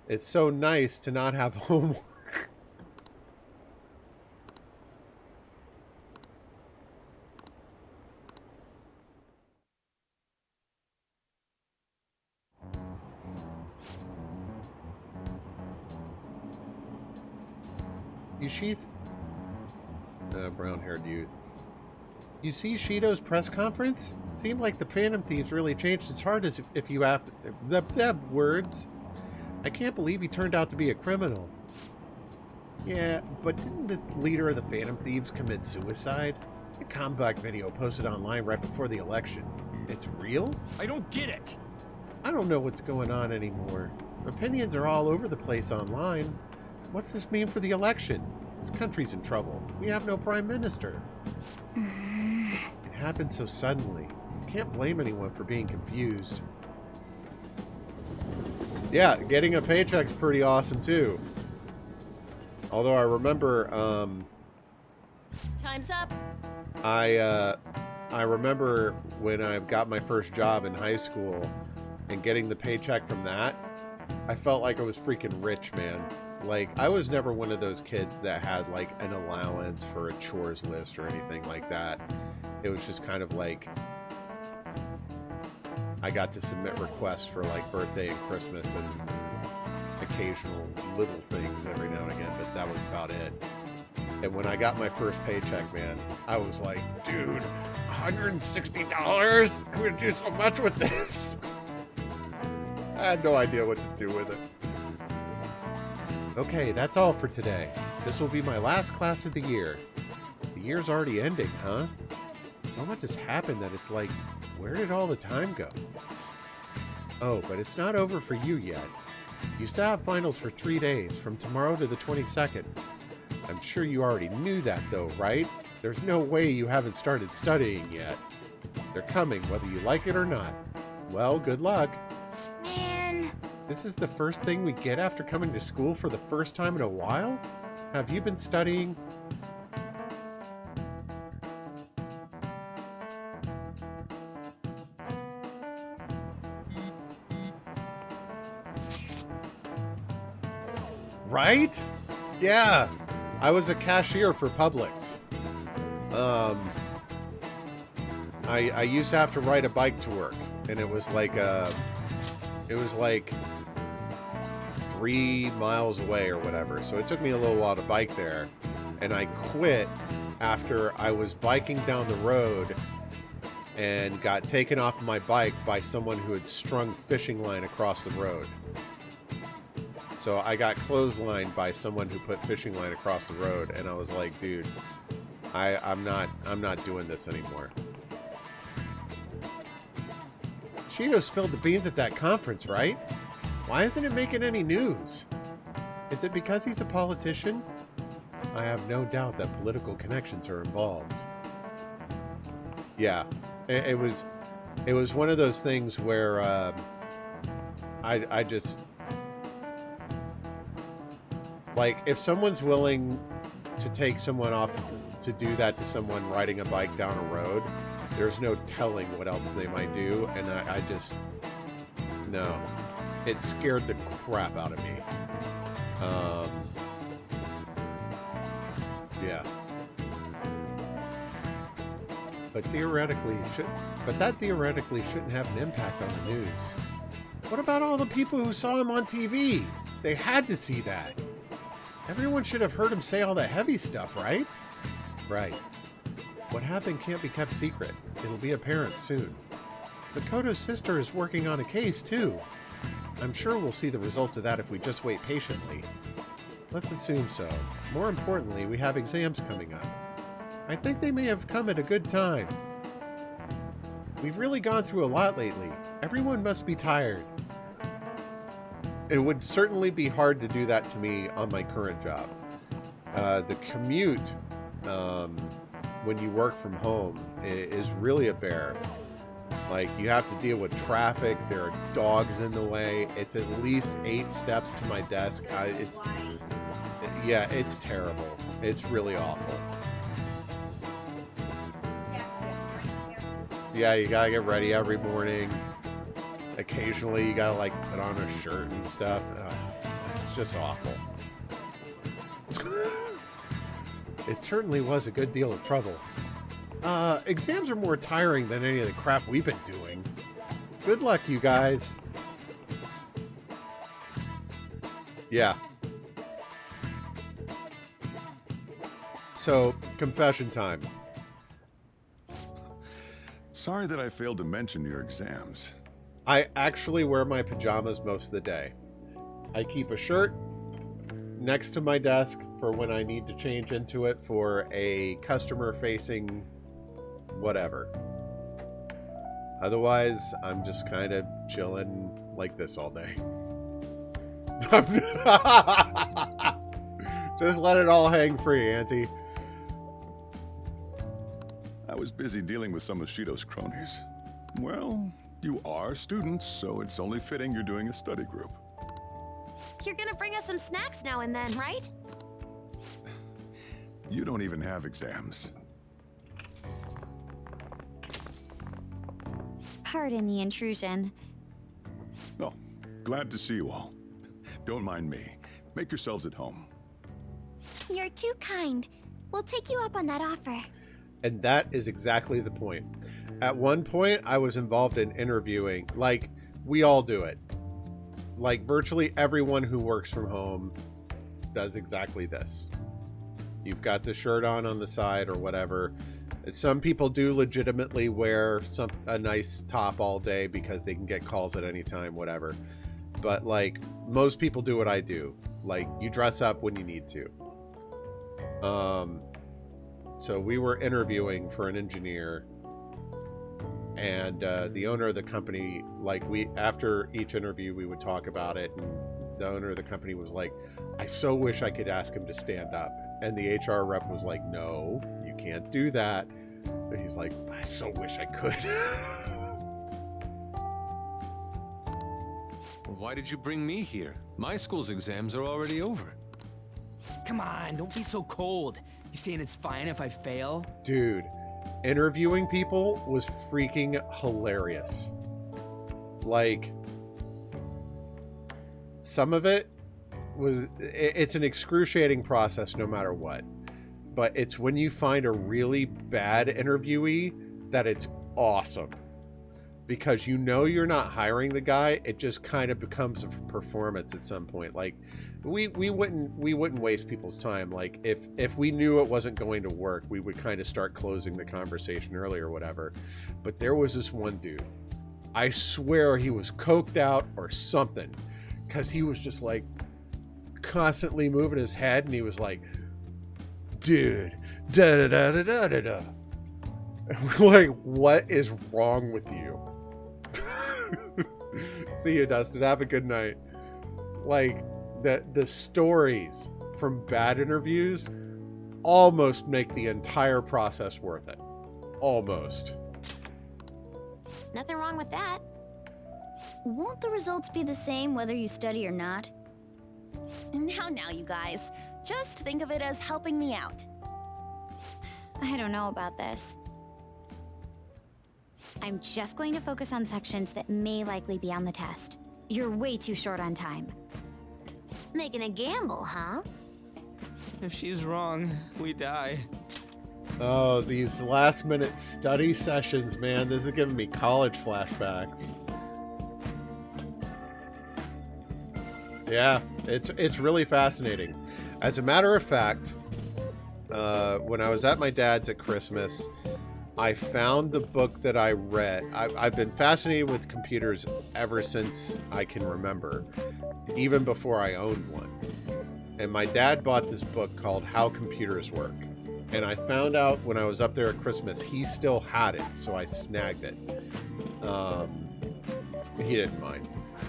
It's so nice to not have homework. She's brown-haired youth. You see Shido's press conference? Seemed like the Phantom Thieves really changed its heart as if you have the words. I can't believe he turned out to be a criminal. Yeah, but didn't the leader of the Phantom Thieves commit suicide? A comeback video posted online right before the election. It's real? I don't get it. I don't know what's going on anymore. Opinions are all over the place online. What's this mean for the election? This country's in trouble. We have no prime minister. It happened so suddenly. Can't blame anyone for being confused. Yeah, getting a paycheck's pretty awesome too. Although I remember, Time's up. I remember when I got my first job in high school and getting the paycheck from that, I felt like I was freaking rich, man. Like, I was never one of those kids that had, like, an allowance for a chores list or anything like that. It was just kind of like, I got to submit requests for, like, birthday and Christmas and occasional little things every now and again, but that was about it. And when I got my first paycheck, man, I was like, dude, $160? I'm going to do so much with this. I had no idea what to do with it. Okay, that's all for today. This will be my last class of the year. The year's already ending, huh? So much has happened that it's like, where did all the time go? Oh, but it's not over for you yet. You still have finals for 3 days, from tomorrow to the 22nd. I'm sure you already knew that though, right? There's no way you haven't started studying yet. They're coming, whether you like it or not. Well, good luck. Man. This is the first thing we get after coming to school for the first time in a while? Have you been studying? Right? Yeah. I was a cashier for Publix. I used to have to ride a bike to work, and it was like 3 miles away or whatever. So it took me a little while to bike there, and I quit after I was biking down the road and got taken off my bike by someone who had strung fishing line across the road. So I got clotheslined by someone who put fishing line across the road, and I was like, dude, I'm not doing this anymore. Shido spilled the beans at that conference, right? Why isn't it making any news? Is it because he's a politician? I have no doubt that political connections are involved. Yeah, it was one of those things where I just, like, if someone's willing to take someone off to do that to someone riding a bike down a road, there's no telling what else they might do, and I just, no. It scared the crap out of me. Yeah. But that theoretically shouldn't have an impact on the news. What about all the people who saw him on TV? They had to see that. Everyone should have heard him say all the heavy stuff, right? Right. What happened can't be kept secret. It'll be apparent soon. Makoto's sister is working on a case, too. I'm sure we'll see the results of that if we just wait patiently. Let's assume so. More importantly, we have exams coming up. I think they may have come at a good time. We've really gone through a lot lately. Everyone must be tired. It would certainly be hard to do that to me on my current job. The commute, when you work from home, is really a bear. Like, you have to deal with traffic, there are dogs in the way, it's at least 8 steps to my desk. Yeah, it's terrible. It's really awful. Yeah, you gotta get ready every morning. Occasionally, you gotta like put on a shirt and stuff. It's just awful. It certainly was a good deal of trouble. Exams are more tiring than any of the crap we've been doing. Good luck, you guys. Yeah. So, confession time. Sorry that I failed to mention your exams. I actually wear my pajamas most of the day. I keep a shirt next to my desk for when I need to change into it for a customer-facing whatever. Otherwise, I'm just kind of chilling like this all day. Just let it all hang free, Auntie. I was busy dealing with some of Shido's cronies. Well, you are students, so it's only fitting you're doing a study group. You're gonna bring us some snacks now and then, right? You don't even have exams. Pardon the intrusion. Oh, glad to see you all. Don't mind me. Make yourselves at home. You're too kind. We'll take you up on that offer. And that is exactly the point. At one point, I was involved in interviewing. Like, we all do it. Like, virtually everyone who works from home does exactly this. You've got the shirt on the side or whatever. Some people do legitimately wear a nice top all day because they can get calls at any time, whatever. But, like, most people do what I do. Like, you dress up when you need to. So we were interviewing for an engineer, and the owner of the company, like, after each interview we would talk about it, and the owner of the company was like, I so wish I could ask him to stand up. And the HR rep was like, no, you can't do that. And he's like, I so wish I could. Why did you bring me here? My school's exams are already over. Come on, don't be so cold. You saying it's fine if I fail? Dude, interviewing people was freaking hilarious. Like, some of it was, it's an excruciating process no matter what. But it's when you find a really bad interviewee that it's awesome. Because you know you're not hiring the guy, it just kind of becomes a performance at some point. Like, we wouldn't waste people's time. Like, if we knew it wasn't going to work, we would kind of start closing the conversation early or whatever. But there was this one dude, I swear he was coked out or something, because he was just like constantly moving his head, and he was like, dude, da da da da da da da. And we're like, what is wrong with you? See you, Dustin. Have a good night. Like, the stories from bad interviews almost make the entire process worth it. Almost. Nothing wrong with that. Won't the results be the same whether you study or not? Now, you guys. Just think of it as helping me out. I don't know about this. I'm just going to focus on sections that may likely be on the test. You're way too short on time. Making a gamble, huh? If she's wrong, we die. Oh, these last-minute study sessions, man. This is giving me college flashbacks. Yeah, it's really fascinating. As a matter of fact, when I was at my dad's at Christmas, I found the book that I read. I've been fascinated with computers ever since I can remember, even before I owned one. And my dad bought this book called How Computers Work. And I found out when I was up there at Christmas, he still had it, so I snagged it. He didn't mind.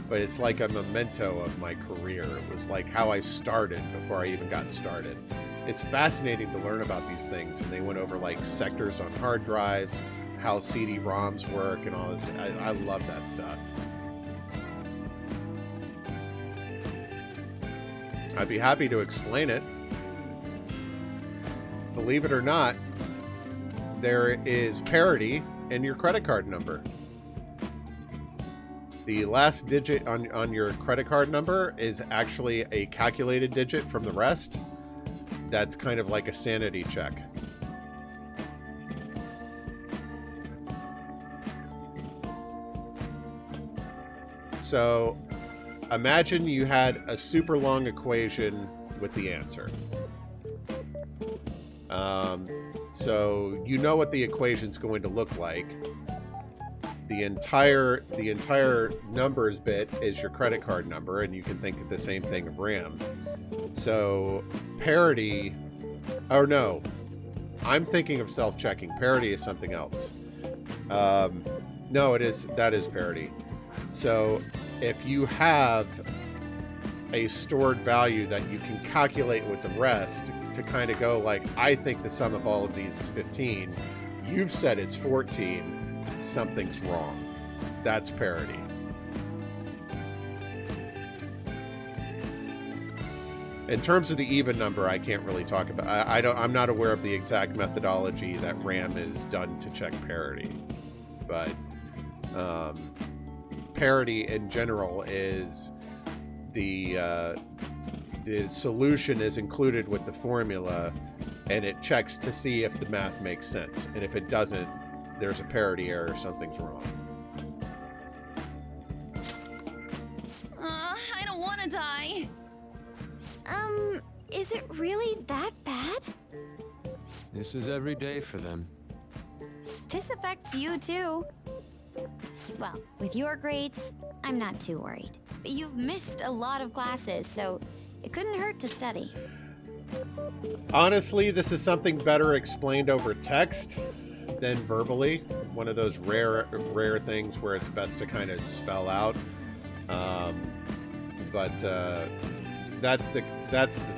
But it's like a memento of my career. It was like how I started before I even got started. It's fascinating to learn about these things, and they went over like sectors on hard drives, how CD-ROMs work, and all this. I love that stuff. I'd be happy to explain it. believe it or not, there is parity in your credit card number. The last digit on your credit card number is actually a calculated digit from the rest. That's kind of like a sanity check. So imagine you had a super long equation with the answer. So you know what the equation's going to look like. The entire numbers bit is your credit card number, and you can think of the same thing of RAM. So parity, or no, I'm thinking of self-checking. Parity is something else. No, that is parity. So if you have a stored value that you can calculate with the rest to kind of go like, I think the sum of all of these is 15. You've said it's 14. Something's wrong. That's parity. In terms of the even number, I can't really talk about. I'm not aware of the exact methodology that RAM is done to check parity, but parity in general is the solution is included with the formula, and it checks to see if the math makes sense. And if it doesn't, there's a parity error. Something's wrong. I don't want to die. Is it really that bad? This is every day for them. This affects you too. Well, with your grades, I'm not too worried. But you've missed a lot of classes, so it couldn't hurt to study. Honestly, this is something better explained over text than verbally. One of those rare things where it's best to kind of spell out. But that's the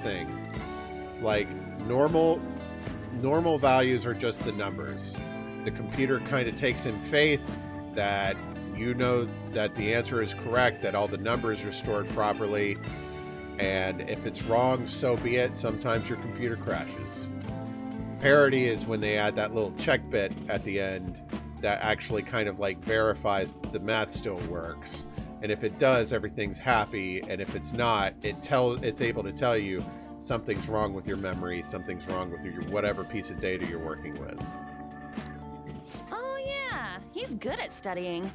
thing. Like normal values are just the numbers. The computer kind of takes in faith that you know that the answer is correct, that all the numbers are stored properly, and if it's wrong, so be it. Sometimes your computer crashes. Parity is when they add that little check bit at the end that actually kind of like verifies the math still works. And if it does, everything's happy, and if it's not, it's able to tell you something's wrong with your memory, something's wrong with your whatever piece of data you're working with. Oh yeah, he's good at studying.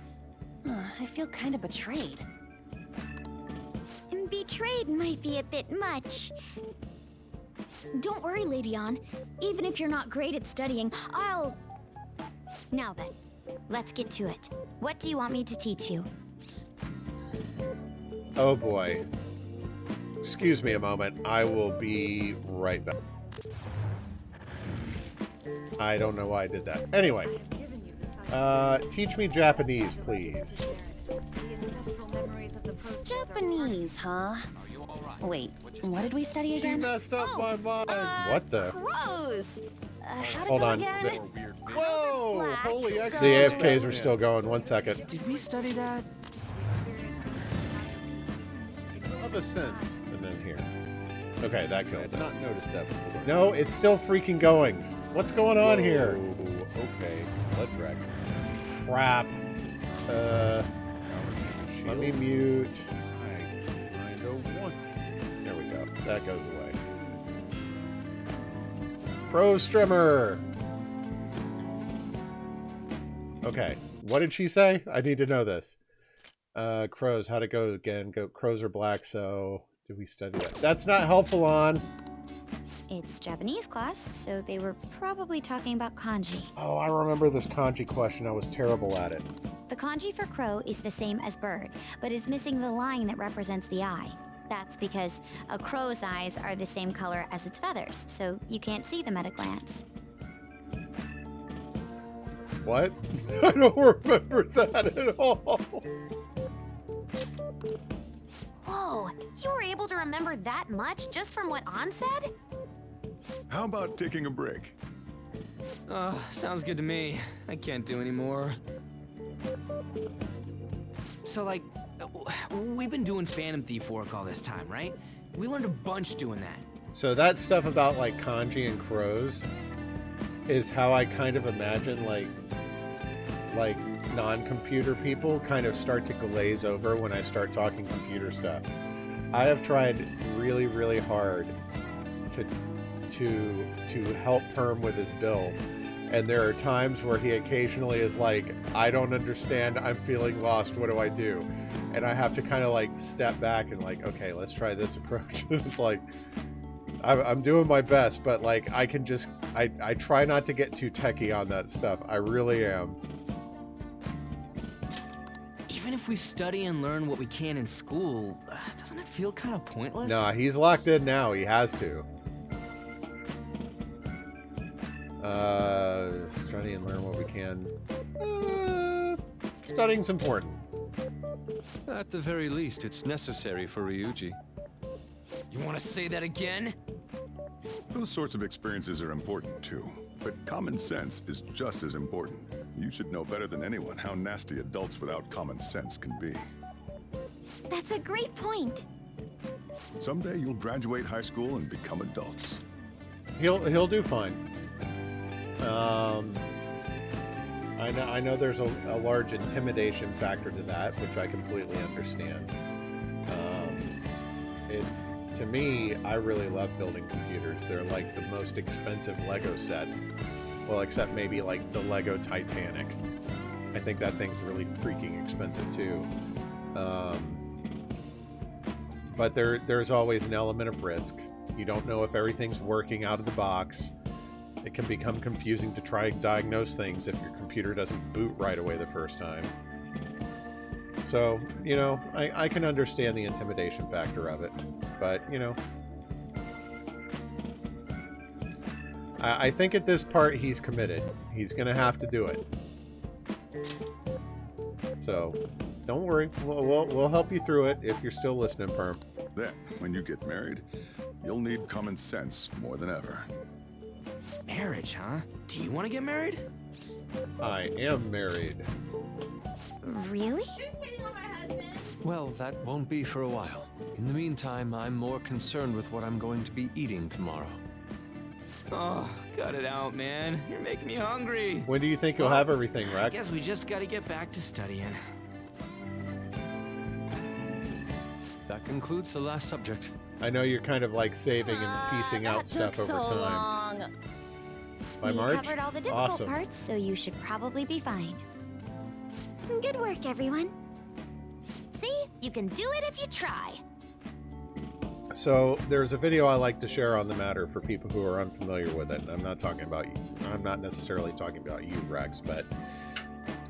I feel kind of betrayed. Betrayed might be a bit much. Don't worry, Lady Ann. Even if you're not great at studying, I'll... Now then, let's get to it. What do you want me to teach you? Oh boy. Excuse me a moment. I will be right back. I don't know why I did that. Anyway. Teach me Japanese, please. Japanese, huh? Wait, what did we study again? She messed up my mind. What the? Crows! How did Hold it on. go again? Whoa! Holy X. So- The AFKs are still going. 1 second. Did we study that? Of a sense. And then here. Okay, that kills it. I've not noticed that before. No, it's still freaking going. What's going on here? Okay. Let's wreck. Crap. Let me mute. I don't want. There we go. That goes away. Pro Strimmer. Okay. What did she say? I need to know this. Crows. How'd it go again? Crows are black, so did we study that? That's not helpful on. It's Japanese class, so they were probably talking about kanji. Oh, I remember this kanji question. I was terrible at it. The kanji for crow is the same as bird, but is missing the line that represents the eye. That's because a crow's eyes are the same color as its feathers, so you can't see them at a glance. What? I don't remember that at all. Whoa, you were able to remember that much just from what An said? How about taking a break? Sounds good to me. I can't do anymore. So, like, we've been doing Phantom Thief work all this time, right? We learned a bunch doing that. So that stuff about like kanji and crows is how I kind of imagine like non-computer people kind of start to glaze over when I start talking computer stuff. I have tried really, really hard to help Perm with his build, and there are times where he occasionally is like, I don't understand, I'm feeling lost, what do I do? And I have to kind of like step back and like, okay, let's try this approach. It's like I'm doing my best, but like I try not to get too techie on that stuff. I really am. Even if we study and learn what we can in school, doesn't it feel kind of pointless? No, he's locked in now. He has to. Study and learn what we can. Studying's important. At the very least, it's necessary for Ryuji. You want to say that again? Those sorts of experiences are important too, but common sense is just as important. You should know better than anyone how nasty adults without common sense can be. That's a great point. Someday you'll graduate high school and become adults. He'll do fine. I know there's a large intimidation factor to that, which I completely understand. It's, to me, I really love building computers. They're like the most expensive Lego set. Well, except maybe like the Lego Titanic. I think that thing's really freaking expensive too. But there's always an element of risk. You don't know if everything's working out of the box. It can become confusing to try and diagnose things if your computer doesn't boot right away the first time. So, you know, I can understand the intimidation factor of it. But, you know, I think at this part he's committed. He's going to have to do it. So, don't worry. We'll help you through it if you're still listening, Perm. Then, when you get married, you'll need common sense more than ever. Marriage, huh? Do you want to get married? I am married. Really? Well, that won't be for a while. In the meantime, I'm more concerned with what I'm going to be eating tomorrow. Oh, cut it out, man. You're making me hungry. When do you think you'll have everything, Rex? I guess we just gotta get back to studying. That concludes the last subject. I know you're kind of like saving and piecing out stuff over time. Long. By we March? covered all the difficult Awesome. parts, so you should probably be fine. Good work, everyone. See? You can do it if you try. So there's a video I like to share on the matter for people who are unfamiliar with it. I'm not talking about you. I'm not necessarily talking about you, Rex, but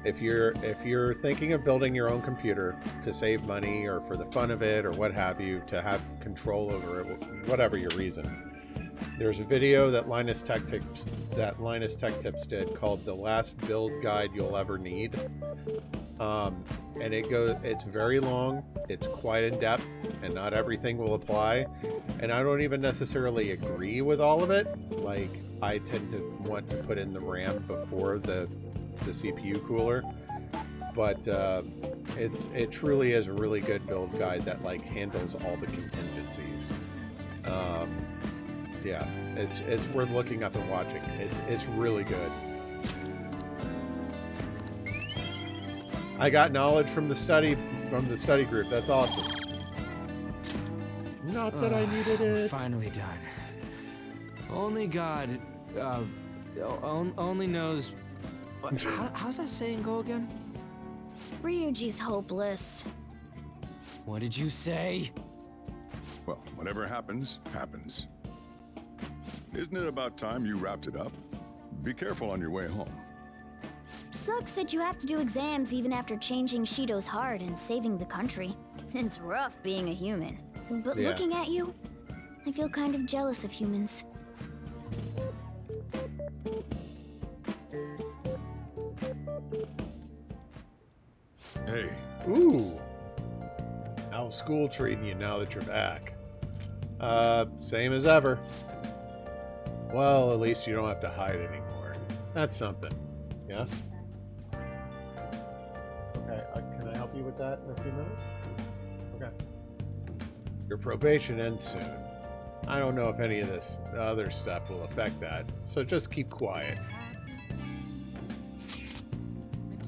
if you're thinking of building your own computer to save money or for the fun of it or what have you, to have control over it, whatever your reason, there's a video that Linus Tech Tips did called "The Last Build Guide You'll Ever Need," and it's very long, it's quite in depth, and not everything will apply. And I don't even necessarily agree with all of it. Like, I tend to want to put in the RAM before the CPU cooler, but it truly is a really good build guide that like handles all the contingencies. Yeah, it's worth looking up and watching. It's really good. I got knowledge from the study group. That's awesome. Not that I needed it. Finally done. Only God, only knows. How's that saying go again? Ryuji's hopeless. What did you say? Well, whatever happens, happens. Isn't it about time you wrapped it up? Be careful on your way home. Sucks that you have to do exams even after changing Shido's heart and saving the country. It's rough being a human. But Yeah. looking at you, I feel kind of jealous of humans. Hey. Ooh. How's school treating you now that you're back? Same as ever. Well, at least you don't have to hide anymore. That's something. Yeah? Okay, can I help you with that in a few minutes? Okay. Your probation ends soon. I don't know if any of this other stuff will affect that, so just keep quiet.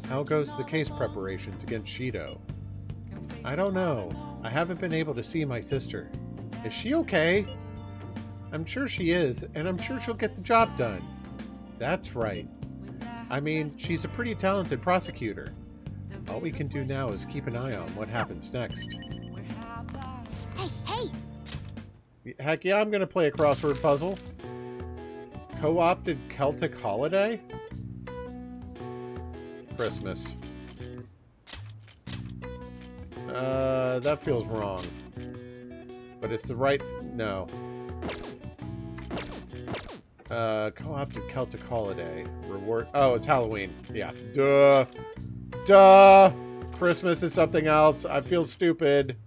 How goes the case preparations against Shido? I don't know. I haven't been able to see my sister. Is she okay? I'm sure she is, and I'm sure she'll get the job done. That's right. I mean, she's a pretty talented prosecutor. All we can do now is keep an eye on what happens next. Hey! Heck yeah, I'm gonna play a crossword puzzle. Co-opted Celtic holiday? Christmas. That feels wrong. But it's the right... No. Co-opted Celtic holiday. Reward... Oh, it's Halloween. Yeah. Duh. Duh! Christmas is something else. I feel stupid.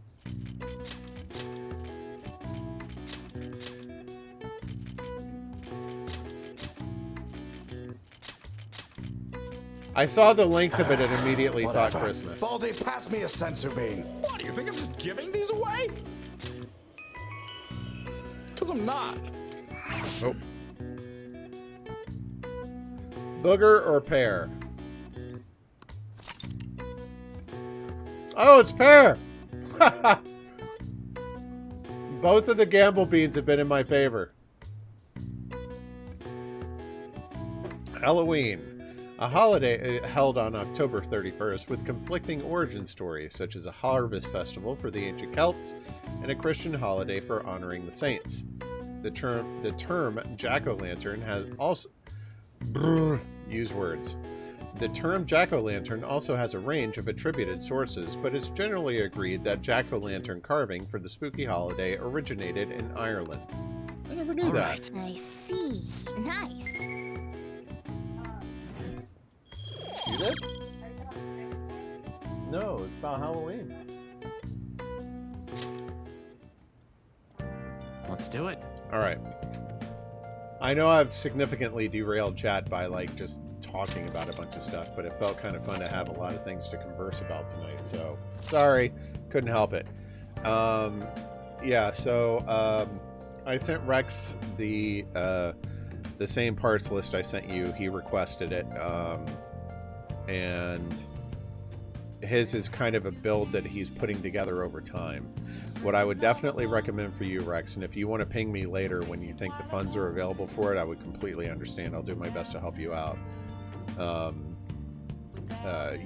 I saw the length of it and immediately thought Christmas. Baldy, pass me a sensor beam. What, do you think I'm just giving these away? Because I'm not. Oh. Booger or pear? Oh, it's pear! Both of the gamble beans have been in my favor. Halloween. A holiday held on October 31st with conflicting origin stories, such as a harvest festival for the ancient Celts and a Christian holiday for honoring the saints. The term jack-o'-lantern has also... use words. The term jack-o'-lantern also has a range of attributed sources, but it's generally agreed that jack-o'-lantern carving for the spooky holiday originated in Ireland. I never knew that. I see. Nice. You did? No, it's about Halloween. Let's do it. All right. I know I've significantly derailed chat by like just talking about a bunch of stuff, but it felt kind of fun to have a lot of things to converse about tonight. So sorry, couldn't help it. Yeah. So I sent Rex the same parts list I sent you. He requested it. And his is kind of a build that he's putting together over time. What I would definitely recommend for you, Rex, and if you want to ping me later when you think the funds are available for it, I would completely understand. I'll do my best to help you out.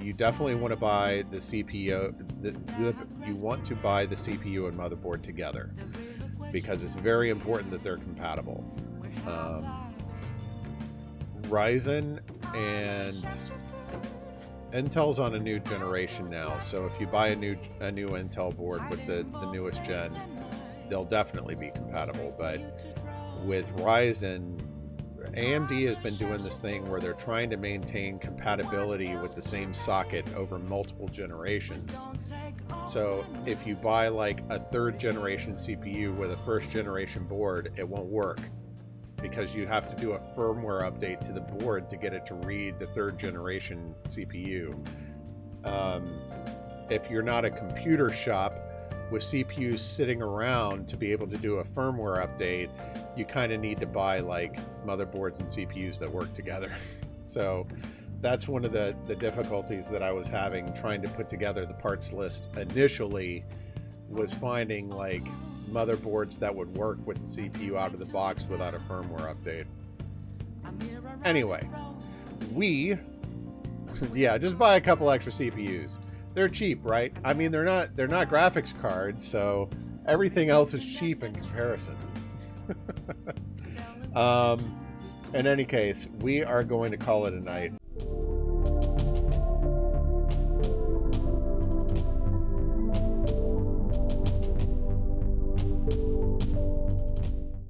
You definitely want to buy the CPU. You want to buy the CPU and motherboard together because it's very important that they're compatible. Ryzen and Intel's on a new generation now, so if you buy a new Intel board with the newest gen, they'll definitely be compatible. But with Ryzen, AMD has been doing this thing where they're trying to maintain compatibility with the same socket over multiple generations. So if you buy like a 3rd generation CPU with a 1st generation board, it won't work, because you have to do a firmware update to the board to get it to read the 3rd generation CPU. If you're not a computer shop with CPUs sitting around to be able to do a firmware update, you kind of need to buy like motherboards and CPUs that work together. So that's one of the difficulties that I was having trying to put together the parts list initially, was finding like motherboards that would work with the CPU out of the box without a firmware update. Anyway, yeah, just buy a couple extra CPUs. They're cheap, right? I mean, they're not graphics cards, so everything else is cheap in comparison. In any case, we are going to call it a night.